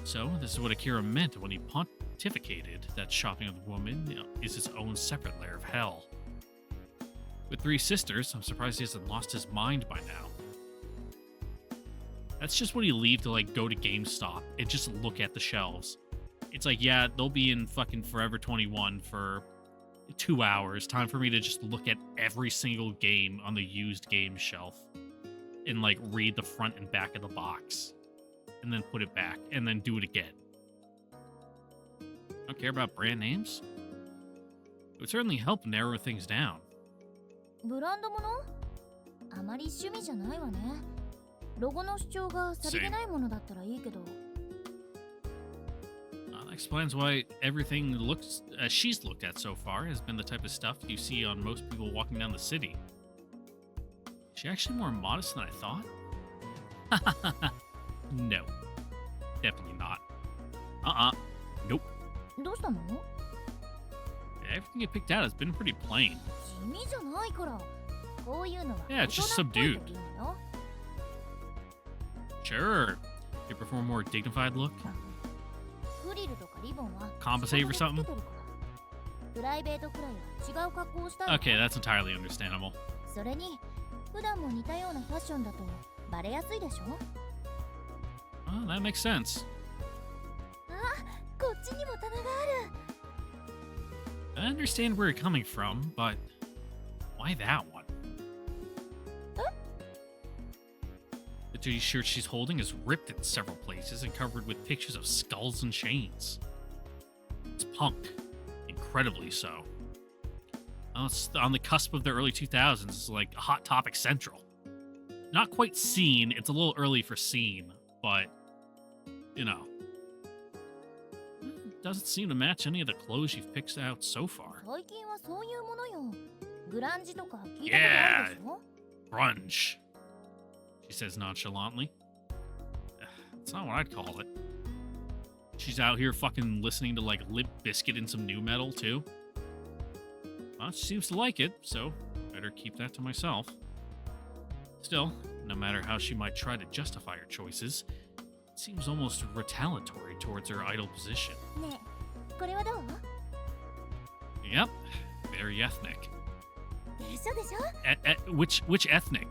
So, this is what Akira meant when he pontificated that shopping with a woman is its own separate layer of hell. With 3 sisters, I'm surprised he hasn't lost his mind by now. That's just when you leave to like go to GameStop and just look at the shelves. It's like, yeah, they'll be in fucking Forever 21 for 2 hours. Time for me to just look at every single game on the used game shelf and like read the front and back of the box and then put it back and then do it again. Don't care about brand names? It would certainly help narrow things down. That explains why everything looks as she's looked at so far has been the type of stuff you see on most people walking down the city. Is she actually more modest than I thought? No, definitely not. Nope. どうしたの？ Everything you picked out has been pretty plain. 地味じゃないから。こういうのは Yeah, 大 it's just 人っぽい subdued. 時いいのよ。 Sure. You prefer a more dignified look? フリルとかリボンは Compensate for 仕事 something? でつけてるから。プライベートくらいは違う格好をしたいわ。 Okay, that's entirely understandable. それに普段も似たようなファッションだとバレやすいでしょ。 Well, that makes sense. こっちにも棚がある。 I understand where you're coming from, but why that one? The dirty shirt she's holding is ripped in several places and covered with pictures of skulls and chains. It's punk, incredibly so. Well, it's on the cusp of the early 2000s. It's like Hot Topic Central. Not quite scene. It's a little early for scene, but you know. Doesn't seem to match any of the clothes you've picked out so far. 最近はそういうものよ。グランジとか聞いたことあるでしょ。 Grunge, she says nonchalantly. It's not what I'd call it. She's out here fucking listening to like Limp Bizkit and some new metal too. Well, she seems to like it, so better keep that to myself. Still, no matter how she might try to justify her choices, it seems almost retaliatory towards her idle position. ねえ、これはどう？ Yep, very ethnic. でしょでしょ。 Which ethnic?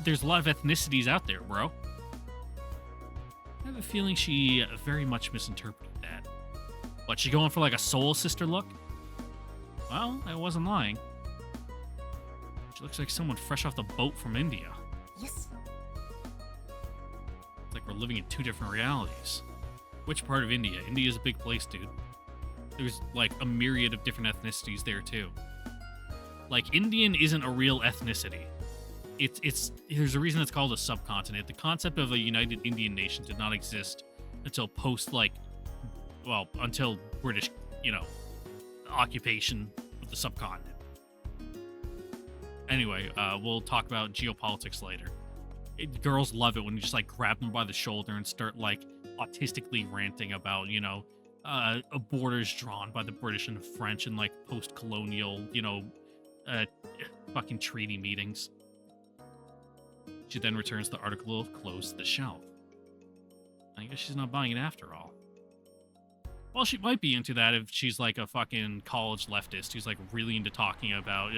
There's a lot of ethnicities out there, bro. I have a feeling she very much misinterpreted that. What, she going for like a soul sister look? Well, I wasn't lying. She looks like someone fresh off the boat from India. Yes. It's like we're living in two different realities. Which part of India? India's a big place, dude. There's like a myriad of different ethnicities there too. Like, Indian isn't a real ethnicity. It's there's a reason it's called a subcontinent. The concept of a united Indian nation did not exist until until British, occupation of the subcontinent. Anyway, we'll talk about geopolitics later. Girls love it when you just like grab them by the shoulder and start like autistically ranting about, borders drawn by the British and the French and like post-colonial, fucking treaty meetings. She then returns the article of clothes to the shelf. I guess she's not buying it after all. Well, she might be into that if she's like a fucking college leftist who's like really into talking about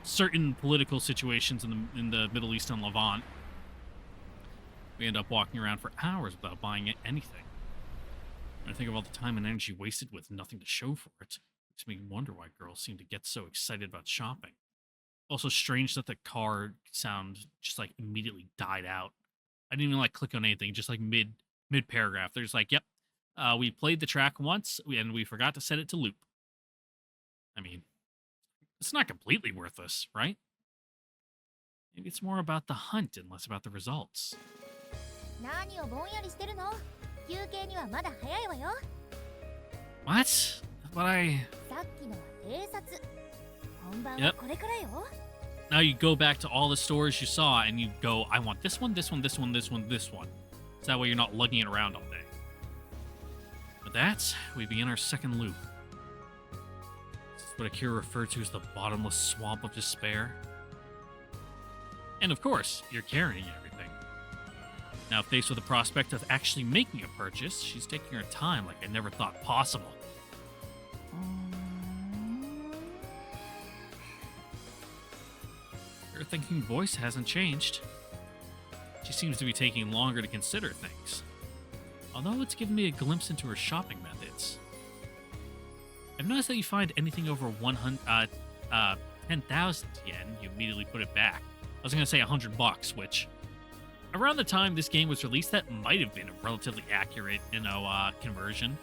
certain political situations in the Middle East and Levant. We end up walking around for hours without buying anything. When I think of all the time and energy wasted with nothing to show for it, makes me wonder why girls seem to get so excited about shopping. Also strange that the car sound just like immediately died out. I didn't even like click on anything, just like mid paragraph. There's like, yep, we played the track once and we forgot to set it to loop. I mean, it's not completely worthless, right? Maybe it's more about the hunt and less about the results. 何をぼんやりしてるの？休憩にはまだ早いわよ。 What? But I... さっきのは偵察。本番はこれからよ。 Now you go back to all the stores you saw and you go, I want this one, this one, this one, this one, this one. So that way you're not lugging it around all day. With that, we begin our second loop. This is what Akira referred to as the bottomless swamp of despair. And of course, you're carrying everything. Now, faced with the prospect of actually making a purchase, she's taking her time like I never thought possible. Her thinking voice hasn't changed. She seems to be taking longer to consider things. Although it's given me a glimpse into her shopping methods. I've noticed that you find anything over 10,000 yen, you immediately put it back. I was going to say $100, which around the time this game was released, that might have been a relatively accurate, conversion.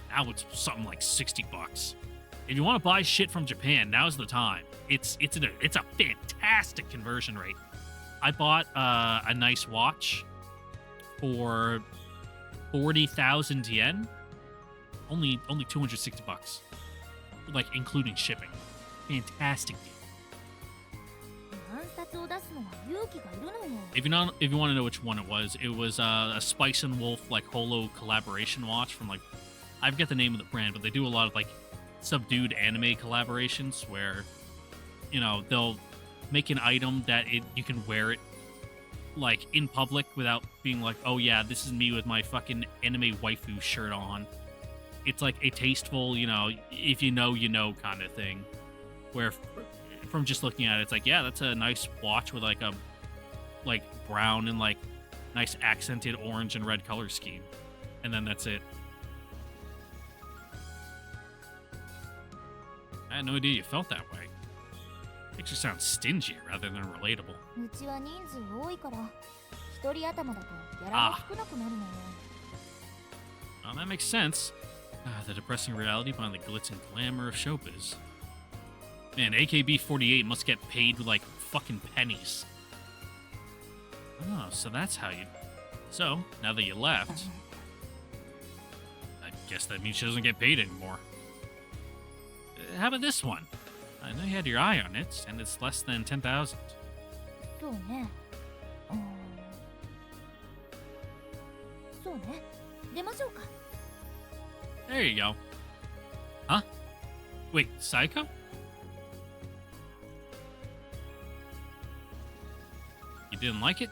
Now it's something like $60. If you want to buy shit from Japan, now's the time. It's a fantastic conversion rate. I bought a nice watch for 40,000 yen? Only 260 bucks. Like, including shipping. Fantastic deal. 何冊を出すのは勇気がいるのよ。 If you want to know which one it was a Spice and Wolf like holo collaboration watch from like I forget the name of the brand, but they do a lot of like subdued anime collaborations where you know they'll make an item that you can wear it like in public without being like, oh yeah, this is me with my fucking anime waifu shirt on. It's like a tasteful, you know, if you know kind of thing. Where from just looking at it, it's like, yeah, that's a nice watch with like a like brown and like nice accented orange and red color scheme. And then that's it. I had no idea you felt that way. Makes you sound stingy rather than relatable. うちは人数多いから一人頭だとギャラが少なくなるのよ。 Well, that makes sense. The depressing reality behind the glitz and glamour of showbiz. Man, AKB48 must get paid with like fucking pennies. Oh, so that's how you... So, now that you left, I guess that means she doesn't get paid anymore. How about this one? I know you had your eye on it, and it's less than 10,000. そうね。そうね。出ましょうか。 There you go. Huh? Wait, Sayoko? You didn't like it?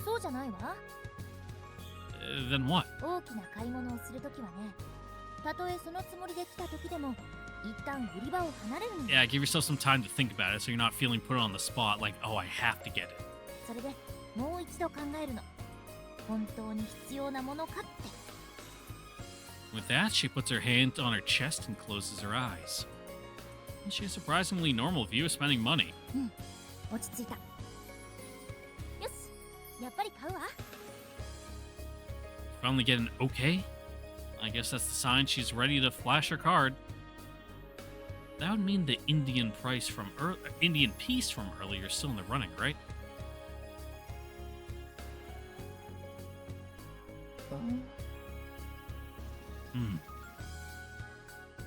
そうじゃないわ。Then what? 大きな買い物をするときはね、たとえそのつもりで来たときでも、一旦売り場を離れるのよ。 Yeah, give yourself some time to think about it so you're not feeling put on the spot like, oh, I have to get it. それでもう一度考えるの。本当に必要なものかって。 With that, she puts her hand on her chest and closes her eyes. She has a surprisingly normal view of spending money. 落ち着いた。よし、やっぱり買うわ。 Finally get an okay? I guess that's the sign she's ready to flash her card. That would mean the Indian Indian piece from earlier is still in the running, right?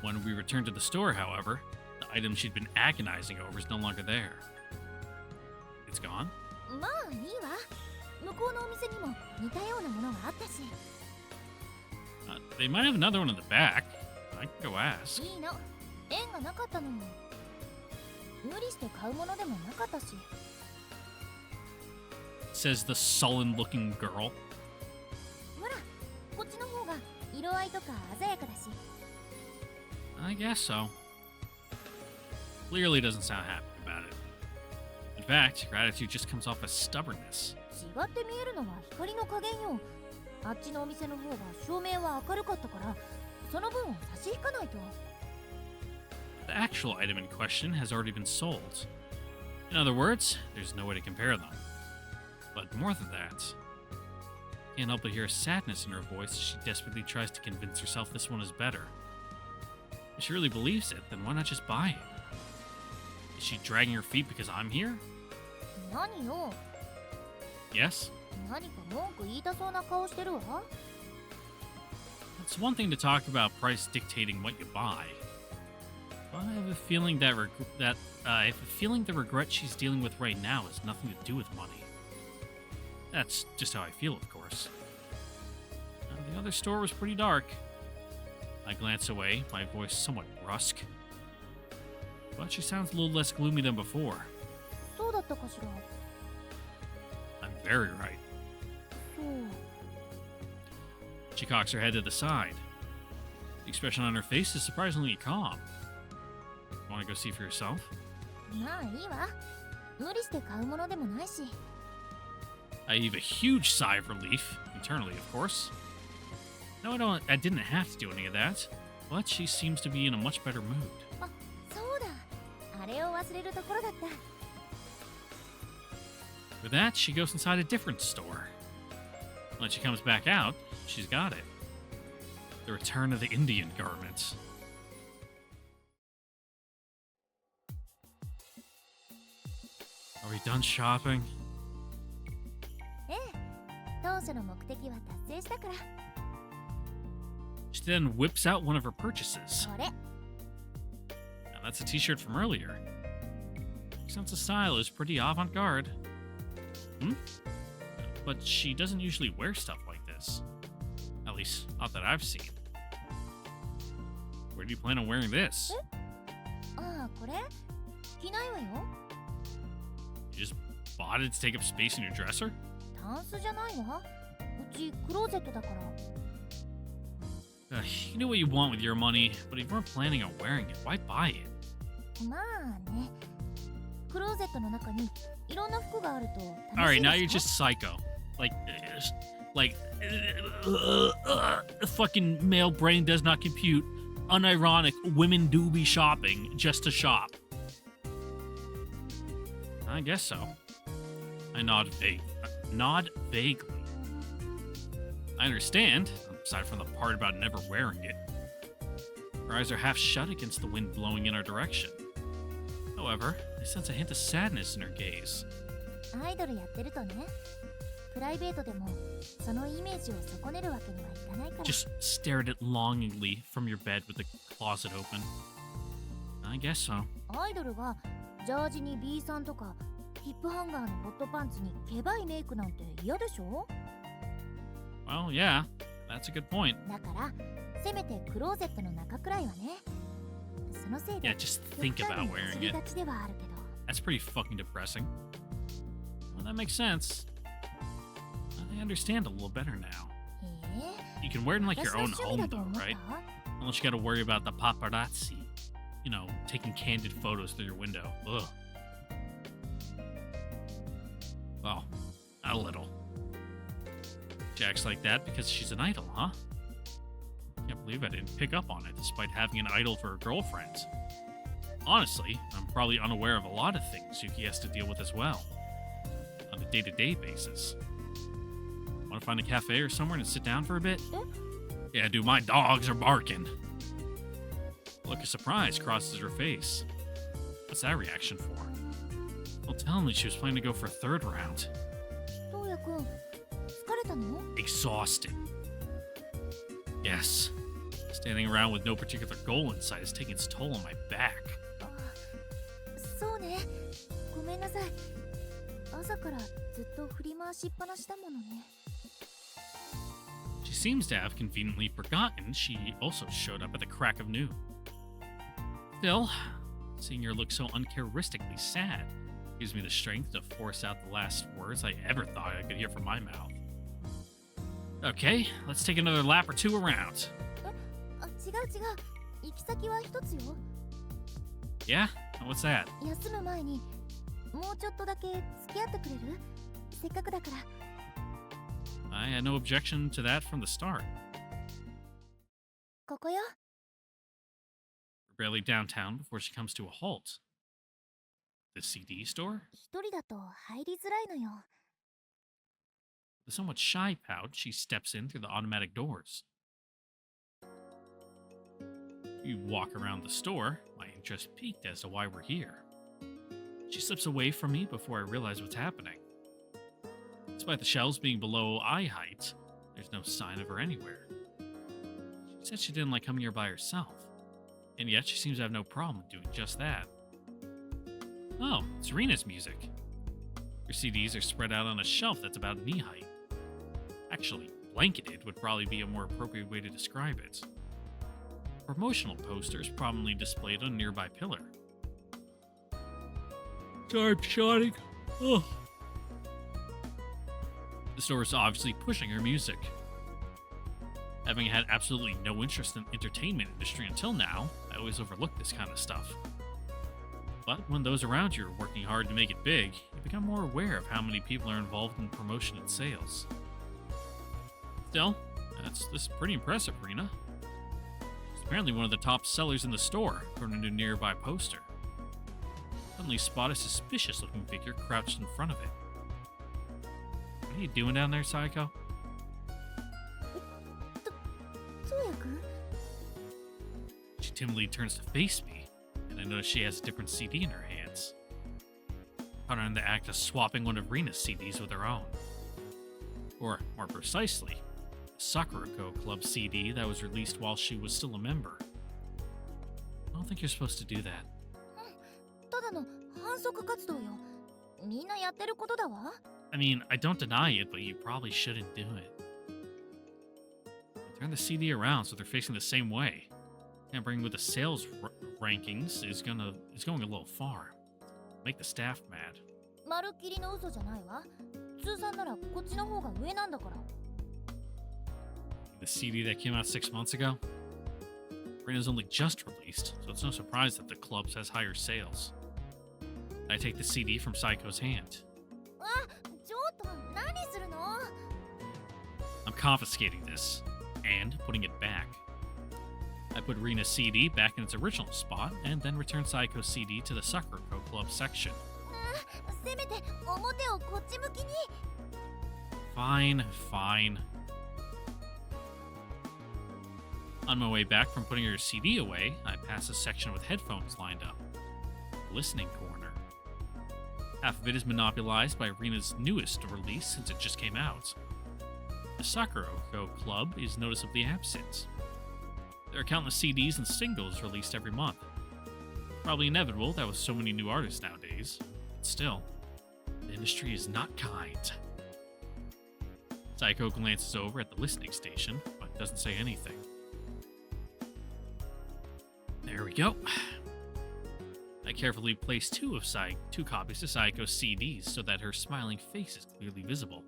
When we return to the store, however, the item she'd been agonizing over is no longer there. It's gone? まあいいわ。向こうのお店にも似たようなものがあったし。 They might have another one in the back. I can go ask. いいの。縁がなかったのよ。無理して買うものでもなかったし。 Says the sullen-looking girl. ほら、こっちの方が色合いとか鮮やかだし。 I guess so. Clearly doesn't sound happy about it. In fact, her attitude just comes off as stubbornness. 違って見えるのは光の加減よ。あっちのお店の方が照明は明るかったから、その分を差し引かないと。 The actual item in question has already been sold. In other words, there's no way to compare them. But more than that, can't help but hear sadness in her voice as she desperately tries to convince herself this one is better. If she really believes it, then why not just buy it? Is she dragging her feet because I'm here? 何よ。 Yes? 何か文句言いたそうな顔してるわ。 It's one thing to talk about price dictating what you buy. But I have a feeling the regret she's dealing with right now has nothing to do with money. That's just how I feel, of course. The other store was pretty dark. I glance away, my voice somewhat brusque. But she sounds a little less gloomy than before. そうだったかしら。 I'm very right. そう。 She cocks her head to the side. The expression on her face is surprisingly calm. Want to go see for yourself? まあいいわ。無理して買うものでもないし。 I heave a huge sigh of relief, internally, of course. No, I didn't have to do any of that, but she seems to be in a much better mood. あ、そうだ。あれを忘れるところだった。 With that, she goes inside a different store. When she comes back out, she's got it. The return of the Indian garment. Are we done shopping? ええ、当初の目的は達成したから。 She then whips out one of her purchases. これ Now, that's a t-shirt from earlier. Her sense of style is pretty avant-garde. Hmm? But she doesn't usually wear stuff like this. At least, not that I've seen. Where do you plan on wearing this? ああ、これ着ないわよ。 You just bought it to take up space in your dresser? タンスじゃないわ。うちクローゼットだから。 You know what you want with your money, but if you weren't planning on wearing it, why buy it? まあね。クローゼットの中にいろんな服があると楽しいですか？ Alright, now you're just psycho. Fucking male brain does not compute. Unironic, women do be shopping just to shop. I guess so. I nod vaguely. I understand, aside from the part about never wearing it. Her eyes are half shut against the wind blowing in our direction. However, I sense a hint of sadness in her gaze. アイドルやってるとね、プライベートでもそのイメージを損ねるわけにはいかないから。 Just stare at it longingly from your bed with the closet open. I guess so. アイドルがジャージに B さんとかヒップハンガーのホットパンツにケバいメイクなんて嫌でしょ？ Well, yeah, that's a good point. だからせめてクローゼットの中くらいはね。そのせい Yeah, で just think 極端 about に wearing 走り it. がちではあるけど。 That's pretty fucking depressing. Well, that makes sense. I understand a little better now. へえ。 You can wear it in like 私 your の own 趣味 home, だと though, 思った？ right? Unless you gotta worry about the paparazzi. You know, taking candid photos through your window. Ugh. Well, a little. She acts like that because she's an idol, huh? Can't believe I didn't pick up on it despite having an idol for a girlfriend. Honestly, I'm probably unaware of a lot of things Yuki has to deal with as well. On a day-to-day basis. Want to find a cafe or somewhere and sit down for a bit? Yeah, dude, my dogs are barking. A look of surprise crosses her face. What's that reaction for? Well, tell me she was planning to go for a third round. トウヤくん、疲れたの？ Exhausted. Yes. Standing around with no particular goal in sight is taking its toll on my back. あ、そうね。ごめんなさい。朝からずっと振り回しっぱなしだものね。 She seems to have conveniently forgotten she also showed up at the crack of noon. Still, seeing her look so uncharacteristically sad gives me the strength to force out the last words I ever thought I could hear from my mouth. Okay, let's take another lap or two around. あ、違う違う。行き先は一つよ。 Yeah? What's that? 休む前にもうちょっとだけ付き合ってくれる？せっかくだから。 I had no objection to that from the start. ここよ。 We're barely downtown before she comes to a halt. The CD store? 一人だと入りづらいのよ。 With a somewhat shy pout, she steps in through the automatic doors. You walk around the store, my interest piqued as to why we're here. She slips away from me before I realize what's happening. Despite the shelves being below eye height, there's no sign of her anywhere. She said she didn't like coming here by herself, and yet she seems to have no problem doing just that. Oh, it's Rena's music. Her CDs are spread out on a shelf that's about knee height. Actually, blanketed would probably be a more appropriate way to describe it. A promotional poster is prominently displayed on a nearby pillar. Sorry, I'm shawting. Oh. The store is obviously pushing her music. Having had absolutely no interest in the entertainment industry until now, I always overlook this kind of stuff. But when those around you are working hard to make it big, you become more aware of how many people are involved in promotion and sales. Still, this is pretty impressive, Rena. She's apparently one of the top sellers in the store, according to a nearby poster. Suddenly spot a suspicious-looking figure crouched in front of it. What are you doing down there, Sayoko? そうやくん？ She timidly turns to face me, and I notice she has a different CD in her hands. Caught her in the act of swapping one of Rena's CDs with her own. Or, more precisely, the Sakurako Club CD that was released while she was still a member. I don't think you're supposed to do that. ただの反則活動よ。みんなやってることだわ。I mean, I don't deny it, but you probably shouldn't do it. Turn the CD around so they're facing the same way. Tampering with the sales rankings is going a little far. Make the staff mad. まるっきりの嘘じゃないわ。通算ならこっちの方が上なんだから。The CD that came out 6 months ago? Reina's only just released, so it's no surprise that the club has higher sales. I take the CD from Sayuko's hand. あ、ちょっと何するの？ I'm confiscating this and putting it back. I put Reina's CD back in its original spot and then return Sayuko's CD to the Sakurako Club section. せめて表をこっち向きに。 Fine, fine. On my way back from putting her CD away, I pass a section with headphones lined up. The listening corner. Half of it is monopolized by Reina's newest release since it just came out. The Sakurako Club is noticeably absent. There are countless CDs and singles released every month. Probably inevitable that with so many new artists nowadays. But still, the industry is not kind. Sayoko glances over at the listening station, but doesn't say anything. There we go. I carefully place two copies of Sayoko's CDs so that her smiling face is clearly visible.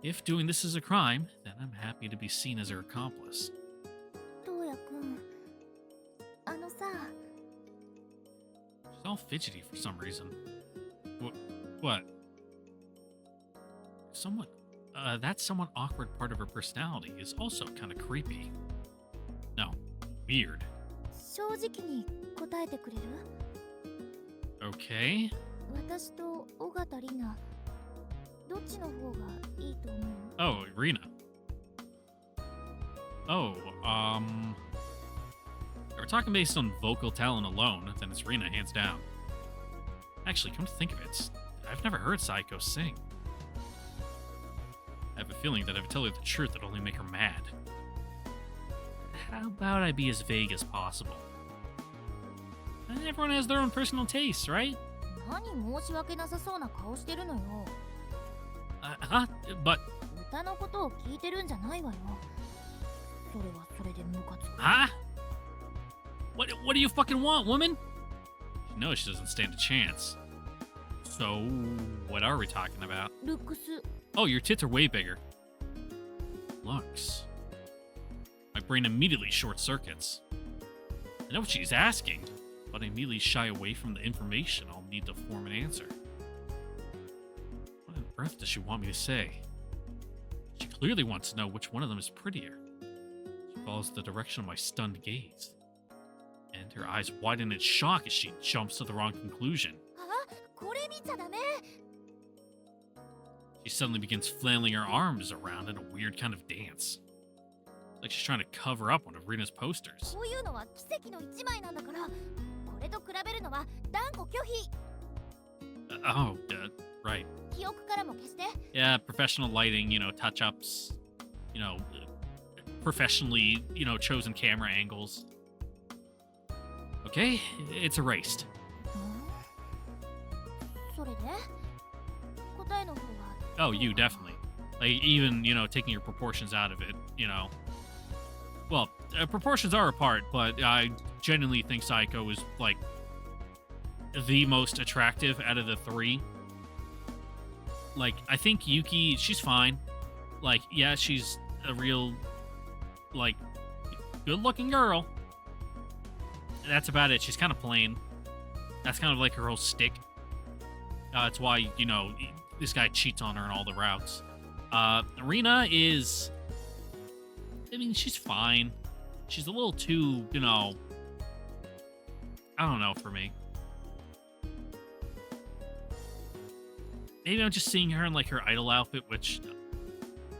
If doing this is a crime, then I'm happy to be seen as her accomplice. トウヤ君、あのさ。 She's all fidgety for some reason. What? That somewhat awkward part of her personality is also kind of creepy. No, weird. 正直に答えてくれる？ Okay. 私と尾形里奈、どっちの方がいいと思う？ Oh, Rina. Oh, if we're talking based on vocal talent alone, then it's Rina, hands down. Actually, come to think of it, I've never heard Sayoko sing. I have a feeling that if I tell her the truth, it'll only make her mad. How about I be as vague as possible? And everyone has their own personal tastes, right? 何申し訳なさそうな顔してるのよ。But... 歌のことを聞いてるんじゃないわよ。それはそれでムカつく。Huh? What do you fucking want, woman? She knows she doesn't stand a chance. So, what are we talking about? ルックス。 Oh, your tits are way bigger. Looks. My brain immediately short circuits. I know what she's asking, but I immediately shy away from the information I'll need to form an answer. What on earth does she want me to say? She clearly wants to know which one of them is prettier. She follows the direction of my stunned gaze. And her eyes widen in shock as she jumps to the wrong conclusion. あ、これ見ちゃダメ。 She suddenly begins flailing her arms around in a weird kind of dance. Like she's trying to cover up one of Rina's posters. こういうのは奇跡の一枚なんだから、これと比べるのは断固拒否。Right. 記憶からも消して。 Yeah, professional lighting, touch-ups, professionally, chosen camera angles. Okay, it's erased. それで答えの方は Oh, you definitely. Like, even, taking your proportions out of it, Well, proportions are a part, but I genuinely think Sayoko is, like, the most attractive out of the three. Like, I think Yuki, she's fine. Like, yeah, she's a real, like, good-looking girl. That's about it. She's kind of plain. That's kind of like her whole stick. That's why, this guy cheats on her in all the routes. Rina is... I mean, she's fine. She's a little too, I don't know, for me. Maybe I'm just seeing her in, like, her idol outfit, which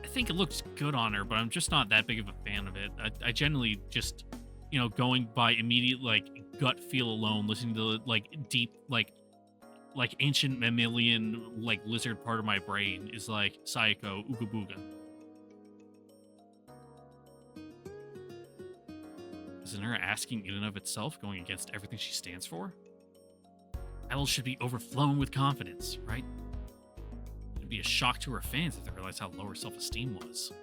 I think it looks good on her, but I'm just not that big of a fan of it. I generally just, going by immediate, like, gut feel alone, listening to, like, deep, like like ancient mammalian like lizard part of my brain is like Sayoko Ooga Booga. Isn't her asking in and of itself going against everything she stands for? Idol should be overflowing with confidence, right? It'd be a shock to her fans if they realized how low her self-esteem was.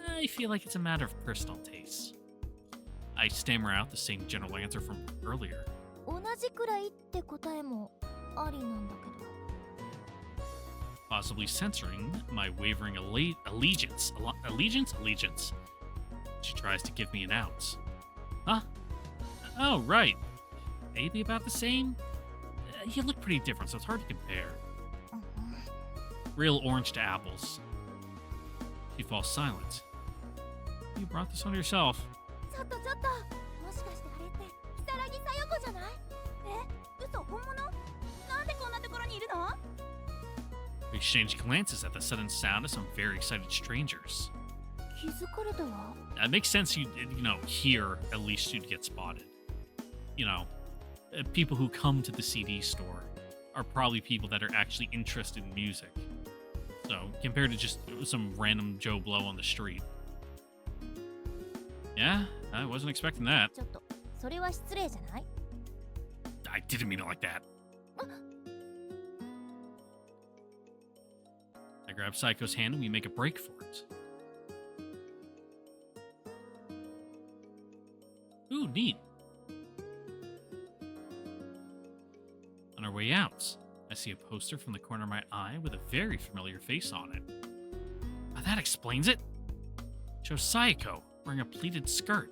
I feel like it's a matter of personal taste. I stammer out the same general answer from earlier. 同じくらいって答えもありなんだけど。 Possibly censoring my wavering allegiance. Allegiance? She tries to give me an out. Huh? Oh, right. Maybe about the same? You look pretty different, so it's hard to compare. Real orange to apples. She falls silent. You brought this on yourself. ちょっとちょっと、もしかしてあれって如月さよ子じゃない？え、嘘本物？なんでこんなところにいるの？ We exchange glances at the sudden sound of some very excited strangers. 気づかれたわ。 It makes sense you know, here at least you'd get spotted. You know, people who come to the CD store are probably people that are actually interested in music. So, compared to just some random Joe Blow on the street. Yeah, I wasn't expecting that. ちょっと、それは失礼じゃない？ I didn't mean it like that. I grab Psycho's hand and we make a break for it. Ooh, neat. On our way out, I see a poster from the corner of my eye with a very familiar face on it. Now that explains it. It shows Sayoko wearing a pleated skirt.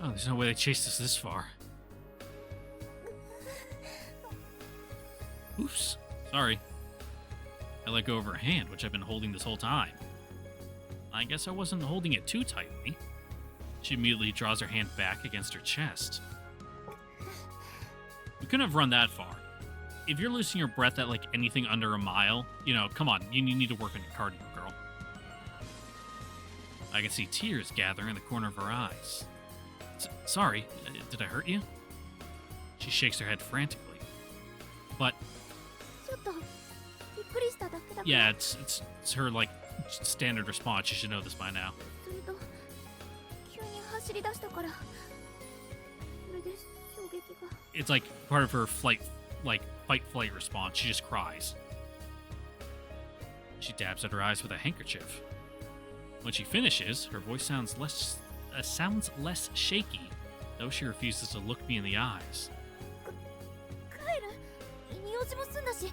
Oh, there's no way they chased us this far. Oops, sorry. I let go of her hand, which I've been holding this whole time. I guess I wasn't holding it too tightly. She immediately draws her hand back against her chest. We couldn't have run that far. If you're losing your breath at like anything under a mile, you know, come on, you need to work on your cardio, girl. I can see tears gather in the corner of her eyes. Sorry, did I hurt you? She shakes her head frantically. But ちょっとびっくりしただけだから。 yeah, it's her like standard response. You should know this by now. それと急に走り出したから。それで衝撃が。 It's like part of her fight flight response. She just cries. She dabs at her eyes with a handkerchief. When she finishes, her voice sounds less shaky, though she refuses to look me in the eyes. 帰る。用事も済んだし、そ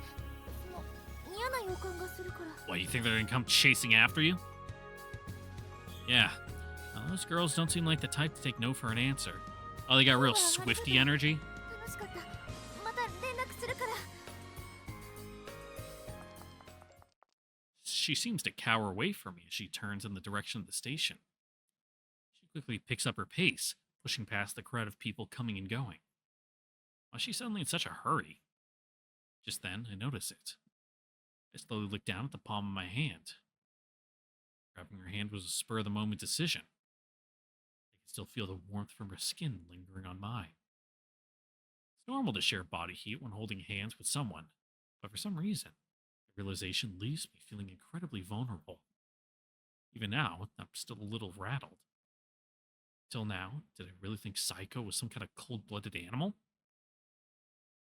の嫌な予感がするから。 What, you think they're gonna come chasing after you? Yeah. Well, those girls don't seem like the type to take no for an answer. Oh, they got real Swifty energy. 楽しかった。また連絡するから。 She seems to cower away from me as she turns in the direction of the station. She quickly picks up her pace, pushing past the crowd of people coming and going. Why is she suddenly in such a hurry? Just then, I notice it. I slowly look down at the palm of my hand. Grabbing her hand was a spur-of-the-moment decision. I can still feel the warmth from her skin lingering on mine. It's normal to share body heat when holding hands with someone, but for some reason, the realization leaves me feeling incredibly vulnerable. Even now, I'm still a little rattled. Till now, did I really think Sayoko was some kind of cold-blooded animal?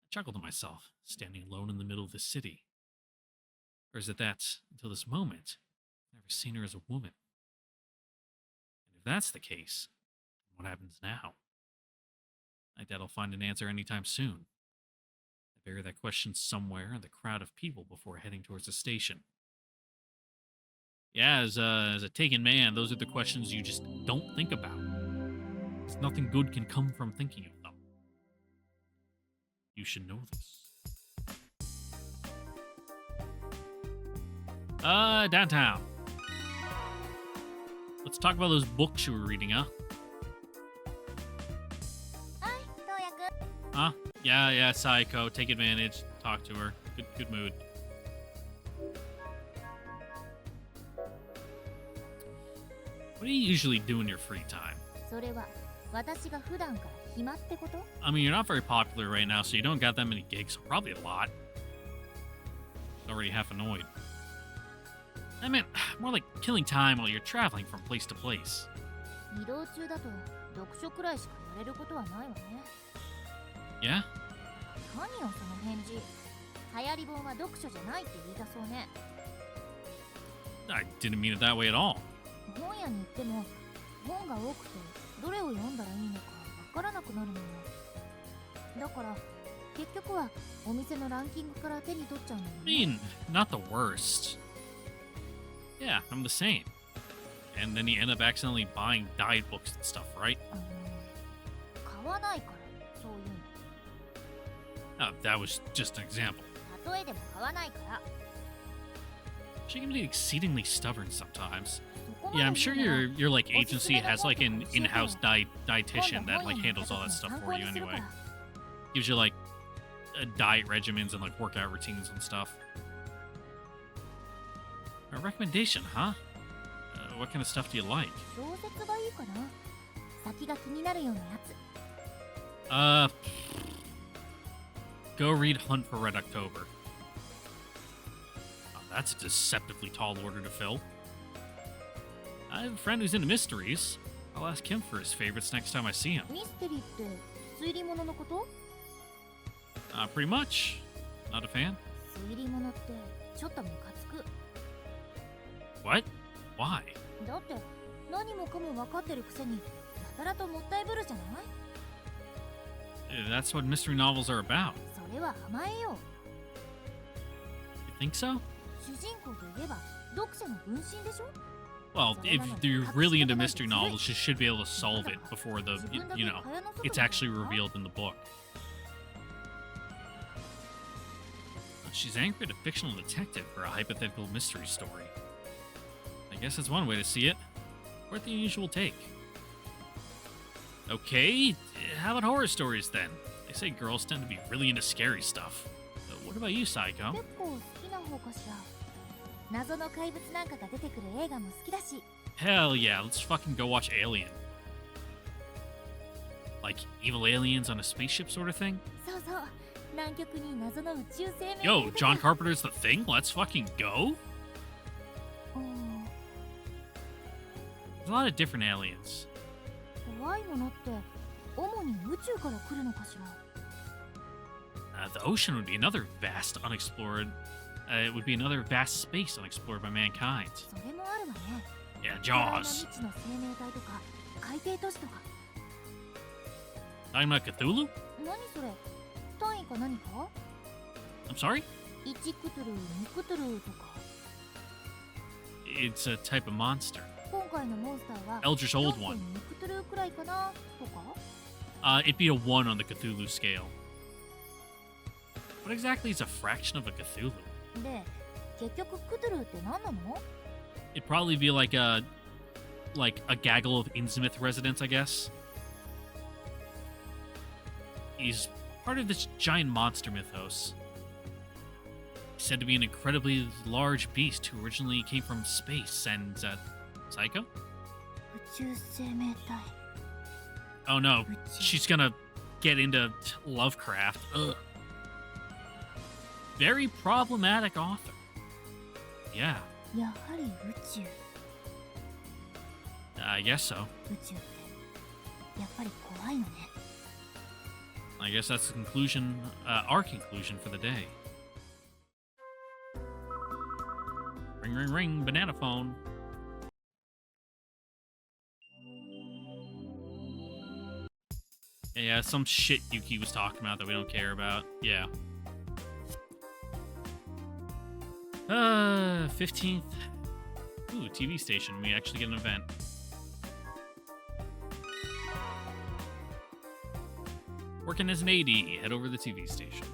I chuckled to myself, standing alone in the middle of the city. Or is it that, until this moment, I've never seen her as a woman? And if that's the case, then what happens now? I doubt I'll find an answer anytime soon. I bury that question somewhere in the crowd of people before heading towards the station. Yeah, as a taken man, those are the questions you just don't think about. 'Cause nothing good can come from thinking of them. You should know this. Downtown. Let's talk about those books you were reading, huh? はい、どうやく。 Huh? Yeah, Sayoko. Take advantage. Talk to her. Good mood. What do you usually do in your free time? それは私が普段から暇ってこと？ I mean, you're not very popular right now, so you don't got that many gigs, so probably a lot. Already half annoyed. I meant more like killing time while you're traveling from place to place. 移動中だと読書くらいしかやれることはないわね。 Yeah? 何よその返事。流行り本は読書じゃないって言いたそうね。 I didn't mean it that way at all. 本屋に行っても本が多くてどれを読んだらいいのかわからなくなるのよ。だから結局はお店のランキングから手に取っちゃうのよ I ね。 mean, not the worst. Yeah, I'm the same. And then you end up accidentally buying diet books and stuff, right? 買わないからそういうの。 That was just an example. 例えでも買わないから。 She can be exceedingly stubborn sometimes. そこまで Yeah, I'm sure 言うなら your like agency has like an in-house dietitian that like handles all that stuff for you anyway. Gives you like diet regimens and like workout routines and stuff. A recommendation, huh? What kind of stuff do you like? 小説がいいかな。先が気になるようなやつ。 Go read Hunt for Red October. Oh, that's a deceptively tall order to fill. I have a friend who's into mysteries. I'll ask him for his favorites next time I see him. ミステリーって推理物のこと？ Pretty much. Not a fan? 推理物ってちょっとムカつく。 What? Why? だって何もかも分かってるくせにやたらともったいぶるじゃない？ That's what mystery novels are about. それは甘えよ。 You think so? 主人公といえば読者の分身でしょ？ Well, if you're really into mystery novels, you should be able to solve it before it's actually revealed in the book. She's angry at a fictional detective for a hypothetical mystery story. I guess that's one way to see it. Worth the unusual take. Okay, how about horror stories then? They say girls tend to be really into scary stuff. What about you, Sayoko? 結構好きな方かしら。謎の怪物なんかが出てくる映画も好きだし。 Hell yeah, let's fucking go watch Alien. Like evil aliens on a spaceship sort of thing? そうそう。南極に謎の宇宙生命 Yo, John Carpenter's The Thing? Let's fucking go? うん There's a lot of different aliens. 怖いものって主に宇宙から来るのかしら。 The ocean would be another vast unexplored. It would be another vast space unexplored by mankind. それもあるわね。 Yeah, 巨大な Jaws. 未知の生命体とか海底都市とか。 Talking about Cthulhu? 何それ？単位か何か？ I'm sorry? 1クトゥル、2クトゥルとか。 It's a type of monster. 今回のモンスターは Eldritch Old One. 4.2クトゥルくらいかなとか。 It'd be a 1 on the Cthulhu scale. What exactly is a fraction of a Cthulhu? で、結局クトゥルって何なの？ It'd probably be like a gaggle of Innsmouth residents, I guess. He's part of this giant monster mythos. He's said to be an incredibly large beast who originally came from space and, Psycho? 宇宙生命体。 Oh no, 宇宙。 she's gonna get into Lovecraft. Ugh. Very problematic author. Yeah, やはり宇宙。 I guess so. 宇宙ってやっぱり怖いのね。 I guess that's the conclusion, our conclusion for the day. Ring, ring, ring, banana phone. Yeah, some shit Yuki was talking about that we don't care about. Yeah. 15th. Ooh, TV station. We actually get an event. Working as an AD, head over to the TV station.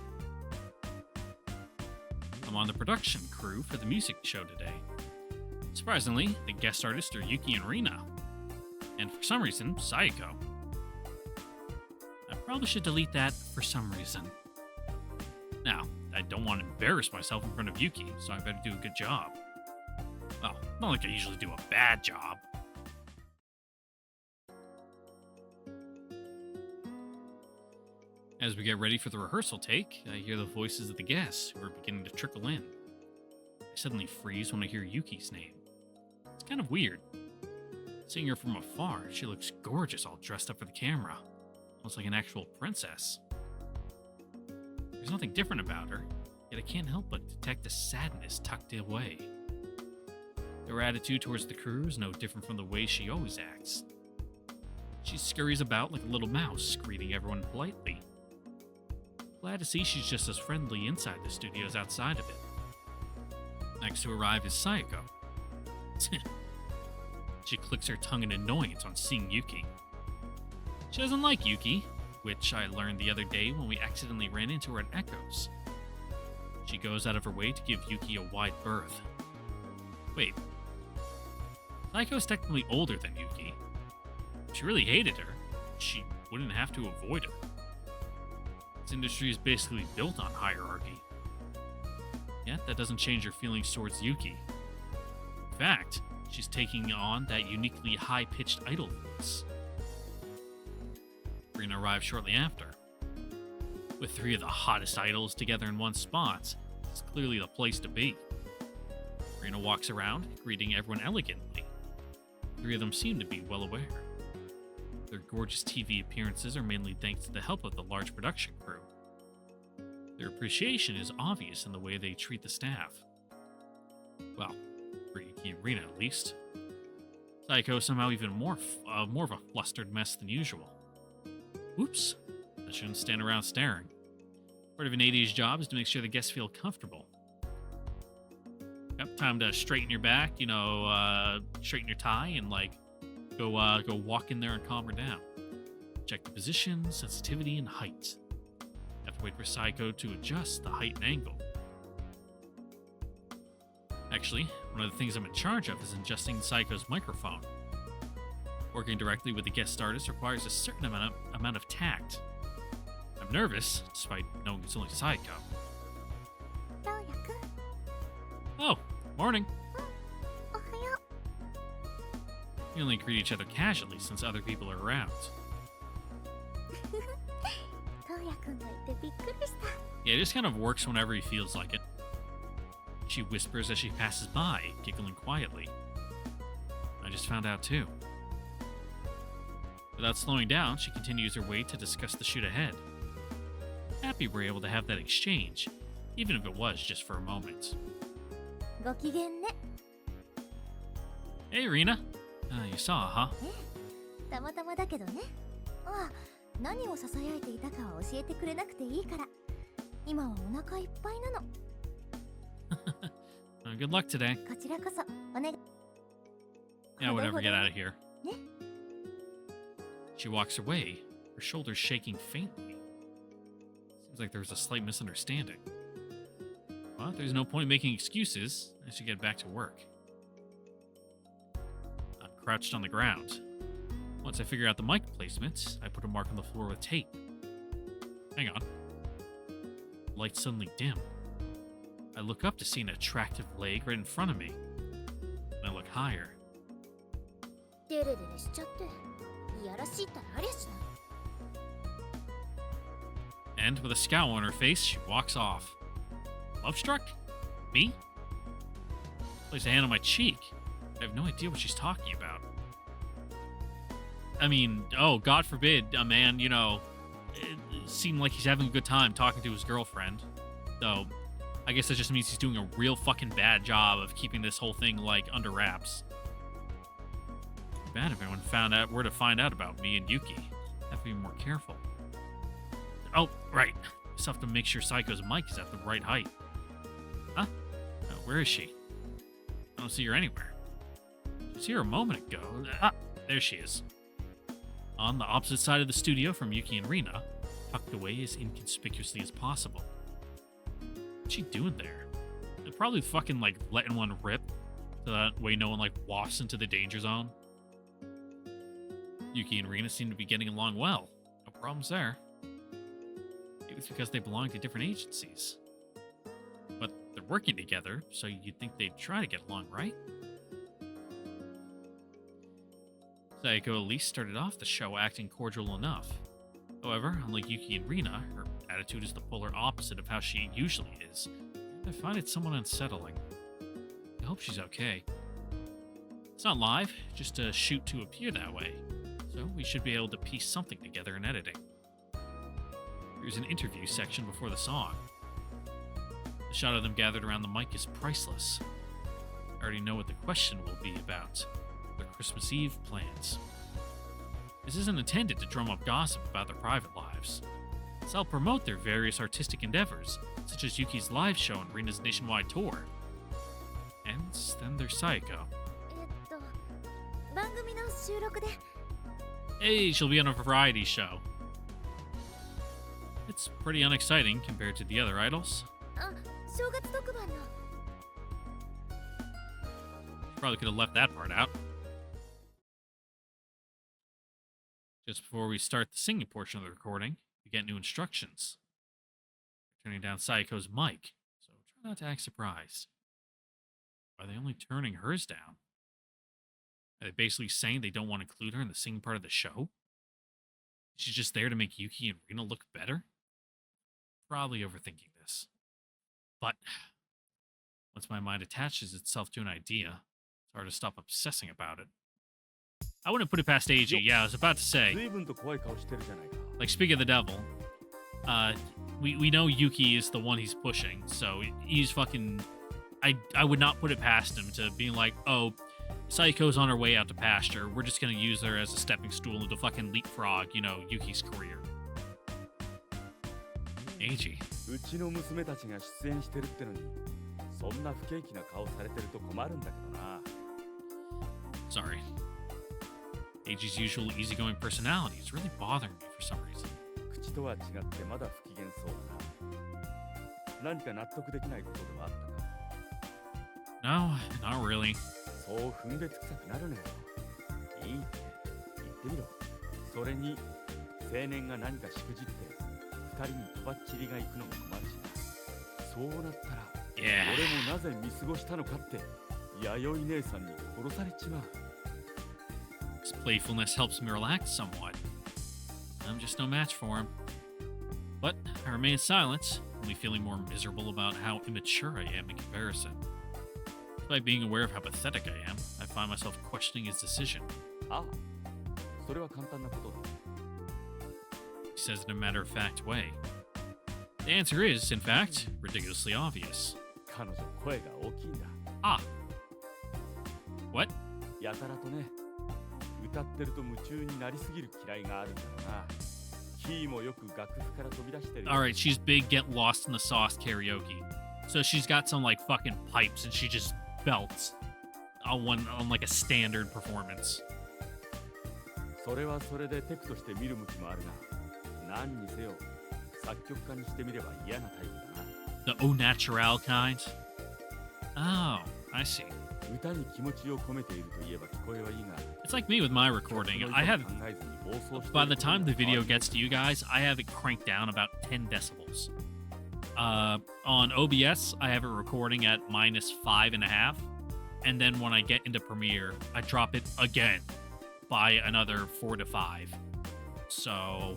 I'm on the production crew for the music show today. Surprisingly, the guest artists are Yuki and Rina. And for some reason, Sayoko. I probably should delete that for some reason. Now, I don't want to embarrass myself in front of Yuki, so I better do a good job. Well, not like I usually do a bad job. As we get ready for the rehearsal take, I hear the voices of the guests who are beginning to trickle in. I suddenly freeze when I hear Yuki's name. It's kind of weird. Seeing her from afar, she looks gorgeous all dressed up for the camera, almost like an actual princess. There's nothing different about her, yet I can't help but detect a sadness tucked away. Her attitude towards the crew is no different from the way she always acts. She scurries about like a little mouse, greeting everyone politely. Glad to see she's just as friendly inside the studio as outside of it. Next to arrive is Sayoko. She clicks her tongue in annoyance on seeing Yuki. She doesn't like Yuki, which I learned the other day when we accidentally ran into her at Echoes. She goes out of her way to give Yuki a wide berth. Wait. Sayoko's technically older than Yuki. If she really hated her, she wouldn't have to avoid her. This industry is basically built on hierarchy. Yet, that doesn't change her feelings towards Yuki. In fact, she's taking on that uniquely high-pitched idol voice. Rina arrives shortly after. With three of the hottest idols together in one spot, it's clearly the place to be. Rina walks around, greeting everyone elegantly. Three of them seem to be well aware. Their gorgeous TV appearances are mainly thanks to the help of the large production crew. Their appreciation is obvious in the way they treat the staff. Well, for Yuki and Rina at least. Sayoko somehow even more of a flustered mess than usual. Oops, I shouldn't stand around staring. Part of an AD's job is to make sure the guests feel comfortable. Yep, time to straighten your back, straighten your tie, and go walk in there and calm her down. Check the position, sensitivity, and height. Have to wait for Sayoko to adjust the height and angle. Actually, one of the things I'm in charge of is adjusting Sayoko's microphone. Working directly with the guest artist requires a certain amount of tact. I'm nervous, despite knowing it's only Sayoko. Oh, morning. We only greet each other casually since other people are around. Yeah, it just kind of works whenever he feels like it. She whispers as she passes by, giggling quietly. I just found out too. Without slowing down, she continues her way to discuss the shoot ahead. Happy we're able to have that exchange, even if it was just for a moment. Hey, Rina. You saw, huh? たまたまだけどね。ああ、何を囁いていたかは教えてくれなくていいから。今はお腹いっぱいなの。Good luck today. こちらこそお願い。Yeah, whatever, get out of here. She walks away, her shoulders shaking faintly. Seems like there was a slight misunderstanding. Well, there's no point in making excuses. I should get back to work. I'm crouched on the ground. Once I figure out the mic placement, I put a mark on the floor with tape. Hang on. Lights suddenly dim. I look up to see an attractive leg right in front of me. And I look higher. And with a scowl on her face, she walks off. Love struck? Me? Placed a hand on my cheek. I have no idea what she's talking about. I mean, oh, God forbid a man, it seemed like he's having a good time talking to his girlfriend. So, I guess that just means he's doing a real fucking bad job of keeping this whole thing, under wraps. Too bad if anyone were to find out about me and Yuki. Have to be more careful. Oh, right. Just have to make sure Sayoko's mic is at the right height. Huh? Where is she? I don't see her anywhere. I was here a moment ago. Ah, there she is. On the opposite side of the studio from Yuki and Rina, tucked away as inconspicuously as possible. What's she doing there? They're probably fucking, letting one rip, so that way no one, wafts into the danger zone. Yuki and Rina seem to be getting along well. No problems there. Maybe it's because they belong to different agencies. But they're working together, so you'd think they'd try to get along, right? Sayoko at least started off the show acting cordial enough, However, unlike Yuki and Rina, her attitude is the polar opposite of how she usually is. I find it somewhat unsettling. I hope she's okay. It's not live, just a shoot to appear that way, so we should be able to piece something together in editing. There's an interview section before the song. The shot of them gathered around the mic is priceless. I already know what the question will be about. Their Christmas Eve plans. This isn't intended to drum up gossip about their private lives. It's to help promote their various artistic endeavors, such as Yuki's live show and Rina's nationwide tour. And then there's Sayoko. 番組の収録で Hey, she'll be on a variety show. It's pretty unexciting compared to the other idols. あ、正月特番の Probably could have left that part out. Just before we start the singing portion of the recording, we get new instructions. They're turning down Sayoko's mic, so try not to act surprised. Why are they only turning hers down? Are they basically saying they don't want to include her in the singing part of the show? She's just there to make Yuki and Rina look better? Probably overthinking this. But once my mind attaches itself to an idea, it's hard to stop obsessing about it. I wouldn't put it past AG. Yeah, I was about to say. Like, speaking of the devil, we know Yuki is the one he's pushing, so he's fucking... I would not put it past him to being like, oh, Sayoko's on her way out to pasture. We're just gonna use her as a stepping stool to fucking leapfrog, you know, Yuki's career. AG. うちの娘たちが出演してるってのに、そんな不景気な顔されてると困るんだけどな。Sorry. AG's usual easygoing personality is really bothering me for some reason. 口とは違ってまだ不機嫌そうだな。何か納得できないことでもあったか。 No, not really. そう分別臭くなるね。いいって言ってみろ。それに青年が何かしくじって二人にとばっちりが行くのも困るしな。そうなったら、俺もなぜ見過ごしたのかって弥生姉さんに殺されちまう。 His playfulness helps me relax somewhat. I'm just no match for him. But I remain silent, only feeling more miserable about how immature I am in comparison. Despite being aware of how pathetic I am, I find myself questioning his decision. ああ、それは簡単なことだ。 He says in a matter-of-fact way. The answer is, in fact, ridiculously obvious. 彼女声が大きいんだ。 Ah. What? やたらとね、歌ってると夢中になりすぎる嫌いがあるんだろうな。キーもよく楽譜から飛び出してる。 Alright, she's big get lost in the sauce karaoke. So she's got some like fucking pipes and she just belts on like a standard performance. それはそれでテクとして見る向きもあるが、何にせよ作曲家にしてみれば嫌なタイプだな。 The au naturel kind? Oh, I see. 歌に気持ちを込めていると言えば聞こえはいいが。 It's like me with my recording. I have, by the time the video gets to you guys, I have it cranked down about 10 decibels. On OBS, I have it recording at -5.5, and then when I get into Premiere, I drop it again by another 4 to 5. So,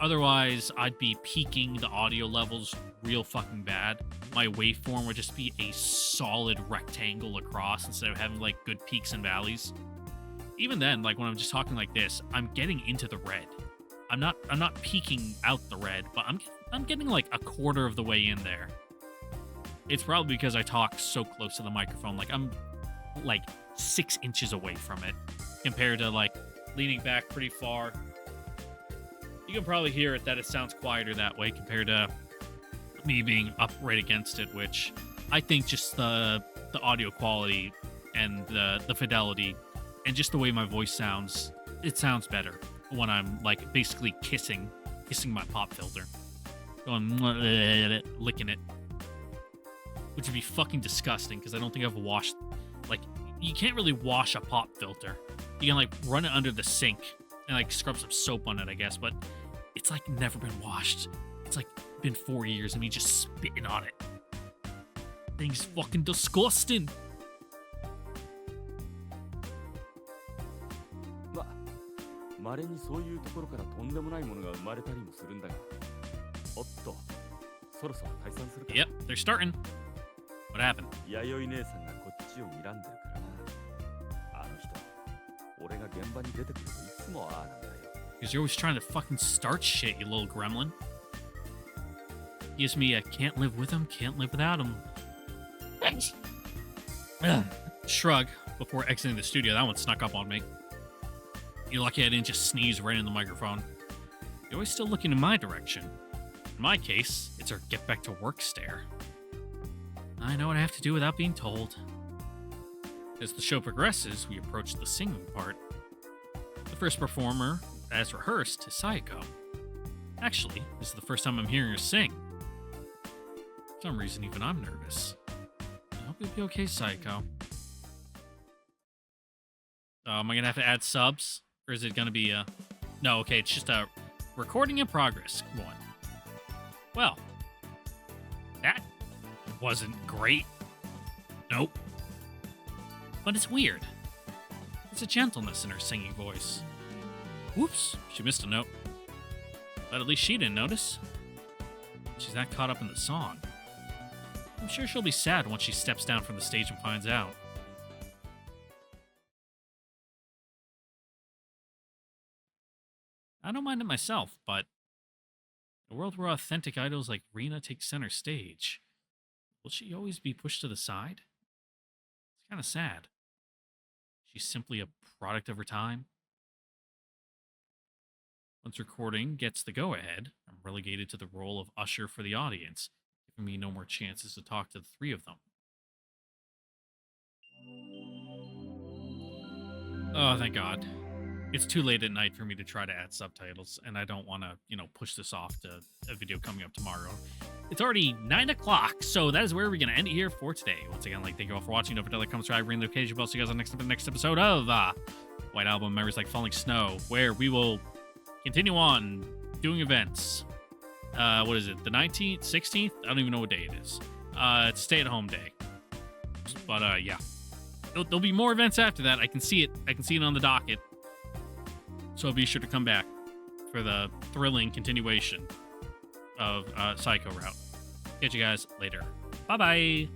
otherwise, I'd be peaking the audio levels real fucking bad. My waveform would just be a solid rectangle across instead of having like good peaks and valleys. Even then, like when I'm just talking like this, I'm getting into the red. I'm not peeking out the red, but I'm getting like a quarter of the way in there. It's probably because I talk so close to the microphone, like I'm like 6 inches away from it compared to like leaning back pretty far. You can probably hear it that it sounds quieter that way compared to me being up right against it, which I think just the audio quality and the fidelity and just the way my voice sounds, it sounds better when I'm like basically kissing my pop filter, going licking it, which would be fucking disgusting because I don't think I've washed, like, you can't really wash a pop filter. You can like run it under the sink and like scrub some soap on it, I guess, but it's like never been washed. It's like been 4 years of me just spitting on it. Thing's fucking disgusting. ま稀にそういうところからとんでもないものが生まれたりもするんだが。おっと、そろそろ退散するか。 Yep, they're starting. What happened? 弥生姉さんがこっちを睨んでるからな。あの人、俺が現場に出てくるといつもああなんだよ。 Because you're always trying to fucking start shit, you little gremlin. Gives me a can't live with him, can't live without him. Shrug before exiting the studio. That one snuck up on me. You're lucky I didn't just sneeze right in the microphone. You're always still looking in my direction. In my case, it's our get back to work stare. I know what I have to do without being told. As the show progresses, we approach the singing part. The first performer, as rehearsed, is Sayoko. Actually, this is the first time I'm hearing her sing. For some reason, even I'm nervous. I hope you'll be okay, Sayoko. Am I gonna have to add subs? Or is it gonna be a... No, okay, it's just a recording in progress one. Well, that wasn't great. Nope. But it's weird. There's a gentleness in her singing voice. Whoops, she missed a note. But at least she didn't notice. She's that caught up in the song. I'm sure she'll be sad once she steps down from the stage and finds out. I don't mind it myself, but in a world where authentic idols like Rina take center stage, will she always be pushed to the side? It's kind of sad. She's simply a product of her time. Once recording gets the go-ahead, I'm relegated to the role of usher for the audience, giving me no more chances to talk to the three of them. Oh, thank God. It's too late at night for me to try to add subtitles, and I don't want to, push this off to a video coming up tomorrow. It's already 9 o'clock, so that is where we're going to end it here for today. Once again, thank you all for watching. Don't forget to like, comment, subscribe, ring the notification bell. See you guys on the next episode of White Album Memories Like Falling Snow, where we will continue on doing events. What is it? The 19th, 16th? I don't even know what day it is. It's stay-at-home day. But yeah, there'll be more events after that. I can see it. I can see it on the docket. So be sure to come back for the thrilling continuation of Psycho Route. Catch you guys later. Bye-bye.